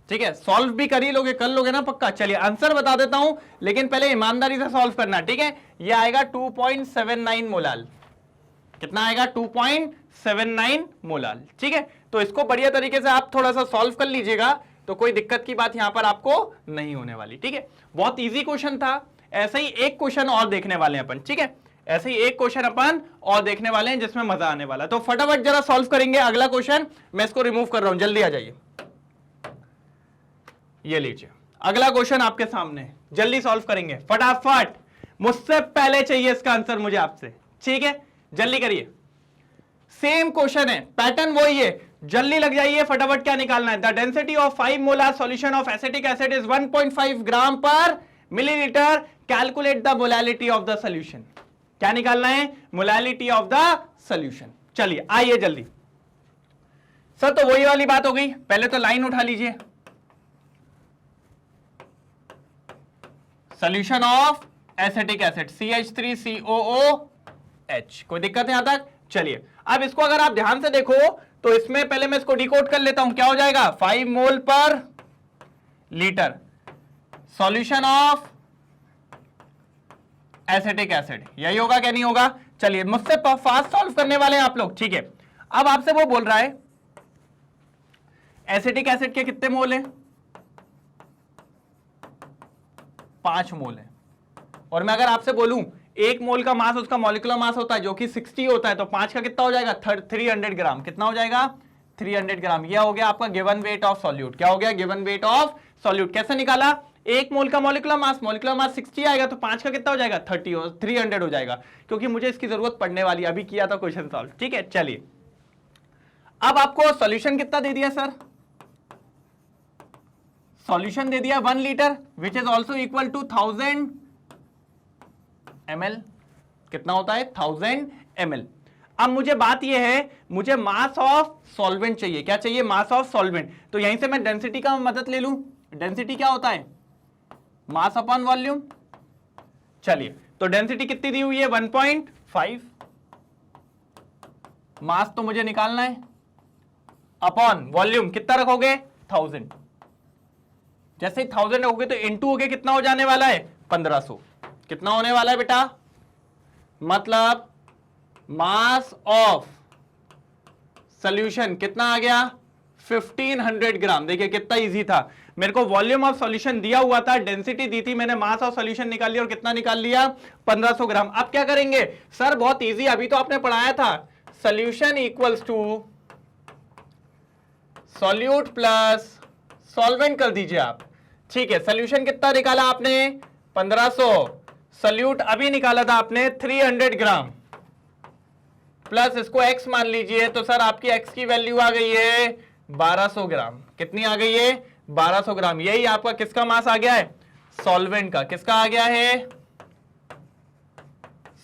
ठीक है, सॉल्व भी कर ही लोगे, कर लोगे ना पक्का। चलिए आंसर बता देता हूं, लेकिन पहले ईमानदारी से सॉल्व करना। ठीक है, ये आएगा 2.79 मोलाल। कितना आएगा 2.79 मोलाल। ठीक है, तो इसको बढ़िया तरीके से आप थोड़ा सा सॉल्व कर लीजिएगा, तो कोई दिक्कत की बात यहां पर आपको नहीं होने वाली। ठीक है, बहुत इजी क्वेश्चन था। ऐसे ही एक क्वेश्चन और देखने वाले हैं अपन। ठीक है, ऐसे ही एक क्वेश्चन अपन और देखने वाले हैं जिसमें मजा आने वाला है, तो फटाफट जरा सॉल्व करेंगे। अगला क्वेश्चन मैं इसको रिमूव कर रहा हूं, जल्दी आ जाइए। ये लीजिए अगला क्वेश्चन आपके सामने, जल्दी सॉल्व करेंगे फटाफट। मुझसे पहले चाहिए इसका आंसर मुझे आपसे, ठीक है, जल्दी करिए। सेम क्वेश्चन है, पैटर्न वही है, जल्दी लग जाइए, फटाफट क्या निकालना है। The density of 5 molar solution of acetic acid is 1.5 ग्राम पर millilitre, calculate the molality of the solution. क्या निकालना है? Molality of the solution. चलिए आइए जल्दी। सर तो वही वाली बात हो गई, पहले तो लाइन उठा लीजिए, solution of acetic acid CH3COOH। कोई दिक्कत है यहां तक? चलिए अब इसको अगर आप ध्यान से देखो तो इसमें पहले मैं इसको डिकोड कर लेता हूं, क्या हो जाएगा? 5 मोल पर litre solution of acetic acid, यही होगा क्या नहीं होगा? चलिए मुझसे फास्ट सॉल्व करने वाले हैं आप लोग, ठीक है। अब आपसे वो बोल रहा है एसिटिक एसिड के कितने मोल हैं? 5 मोल है। और मैं अगर आपसे बोलूं 1 मोल का मास उसका मॉलिक्यूलर मास होता है जो कि 60 होता है, तो 5 का कितना हो जाएगा? 300 ग्राम। कितना हो जाएगा? 300 ग्राम। यह हो गया आपका गिवन वेट ऑफ सॉल्यूट। क्या हो गया? Given weight of solute. कैसे निकाला? 1 मोल का मॉलिक्यूलर मास 60 आएगा, तो 5 का कितना हो जाएगा? 300 हो जाएगा, क्योंकि मुझे इसकी जरूरत पड़ने वाली, अभी किया था क्वेश्चन सॉल्व, ठीक है। चलिए अब आपको सॉल्यूशन कितना दे दिया सर? सॉल्यूशन दे दिया 1 litre which is also equal to 1000 ml। कितना होता है? 1000 ml। अब मुझे बात यह है, मुझे मास ऑफ सॉल्वेंट चाहिए। क्या चाहिए? Mass of solvent. तो यहीं से मैं डेंसिटी का मदद ले लूं। डेंसिटी क्या होता है? Mass upon volume. चलिए तो डेंसिटी कितनी दी हुई है? 1.5। मास तो मुझे निकालना है, अपॉन वॉल्यूम कितना रखोगे? 1000। जैसे ही 1000 रखोगे तो इनटू हो गया, कितना हो जाने वाला है? 1500। कितना होने वाला है बेटा? मतलब मास ऑफ सॉल्यूशन कितना आ गया? 1500 ग्राम। देखिए कितना इजी था, मेरे को वॉल्यूम ऑफ सॉल्यूशन दिया हुआ था, डेंसिटी दी थी, मैंने मास ऑफ सॉल्यूशन निकाल लिया और कितना निकाल लिया? 1500 ग्राम। अब क्या करेंगे सर? बहुत इजी, अभी तो आपने पढ़ाया था, solution equals to solute plus solvent कर दीजिए आप, ठीक है। सॉल्यूशन कितना निकाला आपने? 1500। सॉल्यूट अभी निकाला था आपने 300 ग्राम, प्लस इसको x मान लीजिए, तो सर आपकी x की वैल्यू आ गई है 1200 ग्राम। कितनी आ गई है? 1200 ग्राम। यही आपका किसका मास आ गया है? सॉल्वेंट का। किसका आ गया है?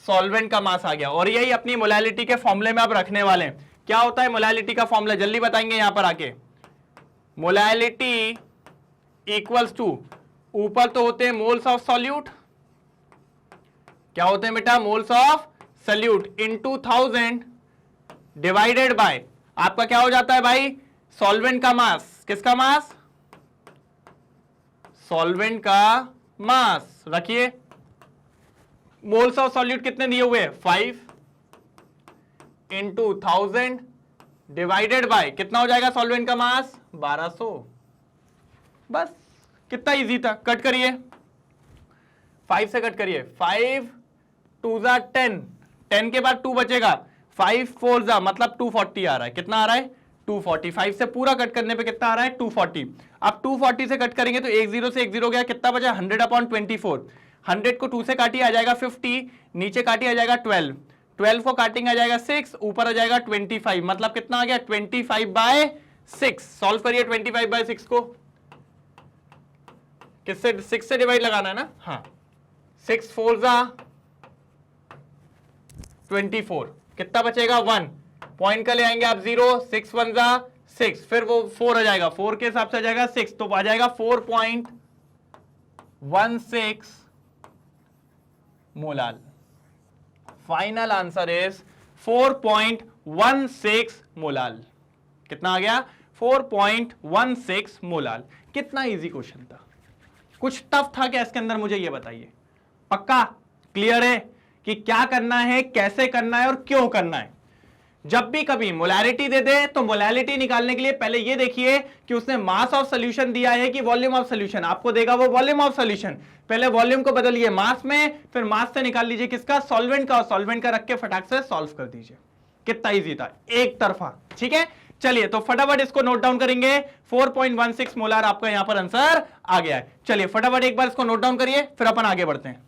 सॉल्वेंट का मास आ गया। और यही अपनी मोलैलिटी के फॉर्मूले में आप रखने वाले हैं। क्या होता है मोलैलिटी का फॉर्मूला? जल्दी बताएंगे यहां पर आके। मोलैलिटी इक्वल्स टू, ऊपर तो होते हैं मोल्स ऑफ सॉल्यूट, क्या होते हैं बेटा? Moles of solute into 1000 divided by आपका क्या हो जाता है भाई? सॉल्वेंट का मास। किसका मास? सॉल्वेंट का मास। रखिए मोल्स ऑफ सॉल्यूट कितने दिए हुए हैं? 5 इंटू 1000 डिवाइडेड बाय कितना हो जाएगा सॉल्वेंट का मास? 1200। बस कितना इजी था। कट करिए, 5 से कट करिए। 5 2 जा 10, 10 के बाद 2 बचेगा, 5 4 जा मतलब 240 आ रहा है। कितना आ रहा है? 240। 5 से पूरा कट करने पे कितना आ रहा है? 240। अब 240 से कट करेंगे तो 1 0 से 1 0 गया, कितना बचा? 100/24। 100 को 2 से काटिए आ जाएगा 50, नीचे काटिए आ जाएगा 12, 12 को काटेंगे आ जाएगा 6, ऊपर आ जाएगा 25, मतलब कितना आ गया? 25/6। सॉल्व करिए 25/6 को। किससे? 6 से डिवाइड लगाना है ना? हाँ, 6 4 जा 24, कितना बचेगा? 1। पॉइंट का ले आएंगे आप 0, 6 1 जा 6, फिर वो 4 आ जाएगा, 4 के हिसाब से आ जाएगा 6, तो आ जाएगा 4.16 molal. Final answer is 4.16 molal. कितना आ गया? 4.16 मोलाल। कितना इजी क्वेश्चन था? कुछ टफ था क्या इसके अंदर? मुझे ये बताइए। पक्का क्लियर है कि क्या करना है, कैसे करना है और क्यों करना है? जब भी कभी मोलैरिटी दे दे तो मोलैरिटी निकालने के लिए पहले ये देखिए कि उसने मास ऑफ सॉल्यूशन दिया है कि वॉल्यूम ऑफ सॉल्यूशन। आपको देगा वो वॉल्यूम ऑफ सॉल्यूशन, पहले वॉल्यूम को बदलिए मास में, फिर मास से निकाल लीजिए किसका? सॉल्वेंट का, और सॉल्वेंट का रख के फटाक से सॉल्व कर दीजिए। कितना इजी था, एक तरफा। ठीक है, चलिए तो फटाफट इसको नोट डाउन करेंगे। 4.16 मोलार आपका यहां पर आंसर आ गया है। चलिए फटाफट एक बार इसको नोट डाउन करिए, फिर अपन आगे बढ़ते हैं।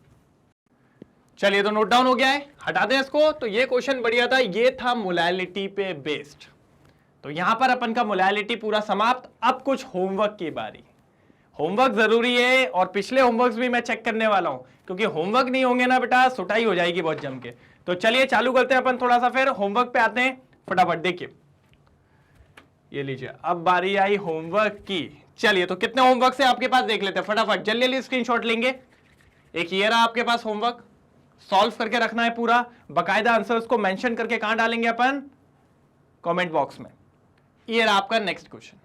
चलिए तो नोट डाउन हो गया है, हटा दें इसको। तो ये क्वेश्चन बढ़िया था, ये था मोलैलिटी पे बेस्ड। तो यहां पर अपन का मोलैलिटी पूरा समाप्त। अब कुछ होमवर्क की बारी। होमवर्क जरूरी है और पिछले होमवर्क्स भी मैं चेक करने वाला हूं, क्योंकि होमवर्क नहीं होंगे ना बेटा सुटाई हो जाएगी बहुत जम के। तो चलिए चालू करते हैं अपन थोड़ा सा, फिर होमवर्क पे आते हैं फटाफट। देखिए ये लीजिए, अब बारी आई होमवर्क की। चलिए तो कितने होमवर्क से आपके पास देख लेते हैं फटाफट, जल्दी जल्दी स्क्रीनशॉट लेंगे। एक ये रहा आपके पास होमवर्क, सॉल्व करके रखना है पूरा, बकायदा आंसर्स को मेंशन करके कहां डालेंगे अपन, कमेंट बॉक्स में। ये रहा आपका नेक्स्ट क्वेश्चन,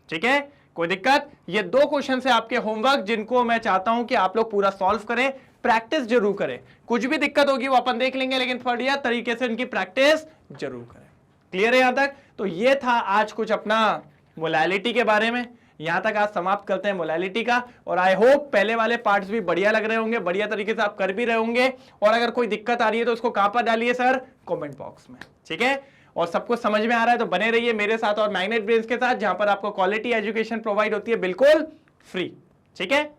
ठीक है, कोई दिक्कत। ये 2 क्वेश्चन है आपके होमवर्क, जिनको मैं चाहता हूं कि आप लोग पूरा सॉल्व करें, प्रैक्टिस जरूर करें। कुछ भी दिक्कत होगी वो अपन देख लेंगे, लेकिन बढ़िया तरीके से इनकी प्रैक्टिस जरूर करें। क्लियर है यहां तक? तो ये था आज कुछ अपना मोलैलिटी के बारे में। यहां तक आज समाप्त करते हैं मोलैलिटी का, और आई होप पहले वाले पार्ट्स भी बढ़िया लग रहे होंगे, बढ़िया तरीके से आप कर भी रहे होंगे। और अगर कोई दिक्कत आ रही है तो उसको कहां पर डालिए सर, कमेंट बॉक्स में, ठीक है। और सबको समझ में आ रहा है तो बने रहिए मेरे साथ और मैग्नेट ब्रेन्स के साथ, जहां पर आपको क्वालिटी एजुकेशन प्रोवाइड होती है बिल्कुल फ्री, ठीक है।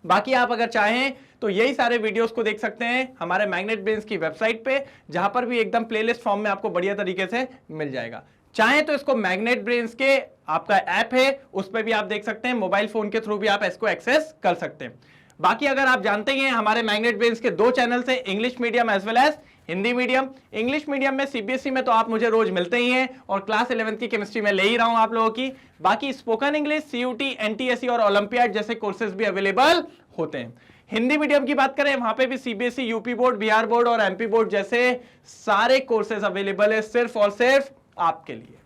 बाकी आप अगर चाहें तो यही सारे वीडियोस को देख सकते हैं हमारे मैग्नेट ब्रेन्स की वेबसाइट पे, जहां पर भी एकदम प्लेलिस्ट फॉर्म में आपको बढ़िया तरीके से मिल जाएगा। चाहे तो इसको मैग्नेट ब्रेन्स के आपका ऐप है उस पर भी आप देख सकते हैं, मोबाइल फोन के थ्रू भी आप इसको एक्सेस कर सकते हैं। बाकी अगर आप जानते हैं हमारे मैग्नेट ब्रेन्स के 2 चैनल है, English medium as well as Hindi medium. English medium में सीबीएसई में तो आप मुझे रोज मिलते ही हैं, और क्लास 11th की केमिस्ट्री में ले ही रहा हूं आप लोगों की। बाकी स्पोकन इंग्लिश, सीयूटी, एनटीएससी और ओलंपियाड जैसे कोर्सेज भी अवेलेबल होते हैं। हिंदी मीडियम की बात करें, वहां पे भी CBSE, UP board, Bihar board और एमपी बोर्ड जैसे सारे कोर्सेज अवेलेबल है सिर्फ और सिर्फ आपके लिए।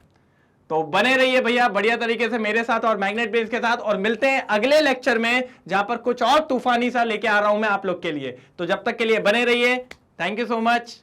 तो बने रहिए भैया बढ़िया तरीके से मेरे साथ और मैग्नेट ब्रेन्स के साथ, और मिलते हैं अगले लेक्चर में जहां पर कुछ और तूफानी सा लेके आ रहा हूं मैं आप लोग के लिए। तो जब तक के लिए बने रहिए, थैंक यू सो मच।